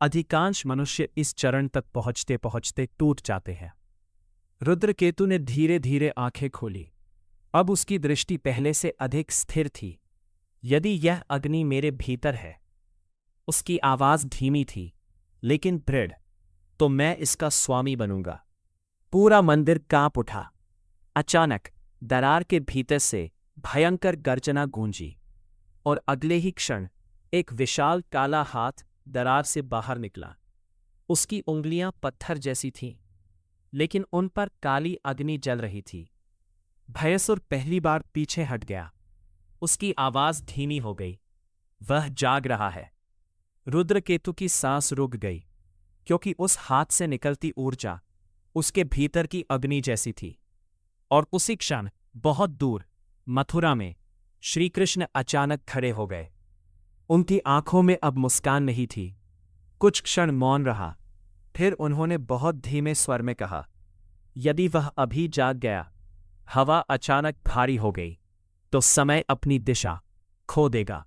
अधिकांश मनुष्य इस चरण तक पहुंचते पहुंचते टूट जाते हैं। रुद्रकेतु ने धीरे धीरे आंखें खोली। अब उसकी दृष्टि पहले से अधिक स्थिर थी। यदि यह अग्नि मेरे भीतर है, उसकी आवाज धीमी थी लेकिन दृढ़, तो मैं इसका स्वामी बनूंगा। पूरा मंदिर कांप उठा। अचानक दरार के भीतर से भयंकर गर्जना गूंजी, और अगले ही क्षण एक विशाल काला हाथ दरार से बाहर निकला। उसकी उंगलियां पत्थर जैसी थीं, लेकिन उन पर काली अग्नि जल रही थी। भयसुर पहली बार पीछे हट गया। उसकी आवाज धीमी हो गई। वह जाग रहा है। रुद्रकेतु की सांस रुक गई, क्योंकि उस हाथ से निकलती ऊर्जा उसके भीतर की अग्नि जैसी थी। और उसी क्षण बहुत दूर मथुरा में श्री कृष्ण अचानक खड़े हो गए। उनकी आंखों में अब मुस्कान नहीं थी। कुछ क्षण मौन रहा, फिर उन्होंने बहुत धीमे स्वर में कहा, यदि वह अभी जाग गया, हवा अचानक भारी हो गई, तो समय अपनी दिशा खो देगा।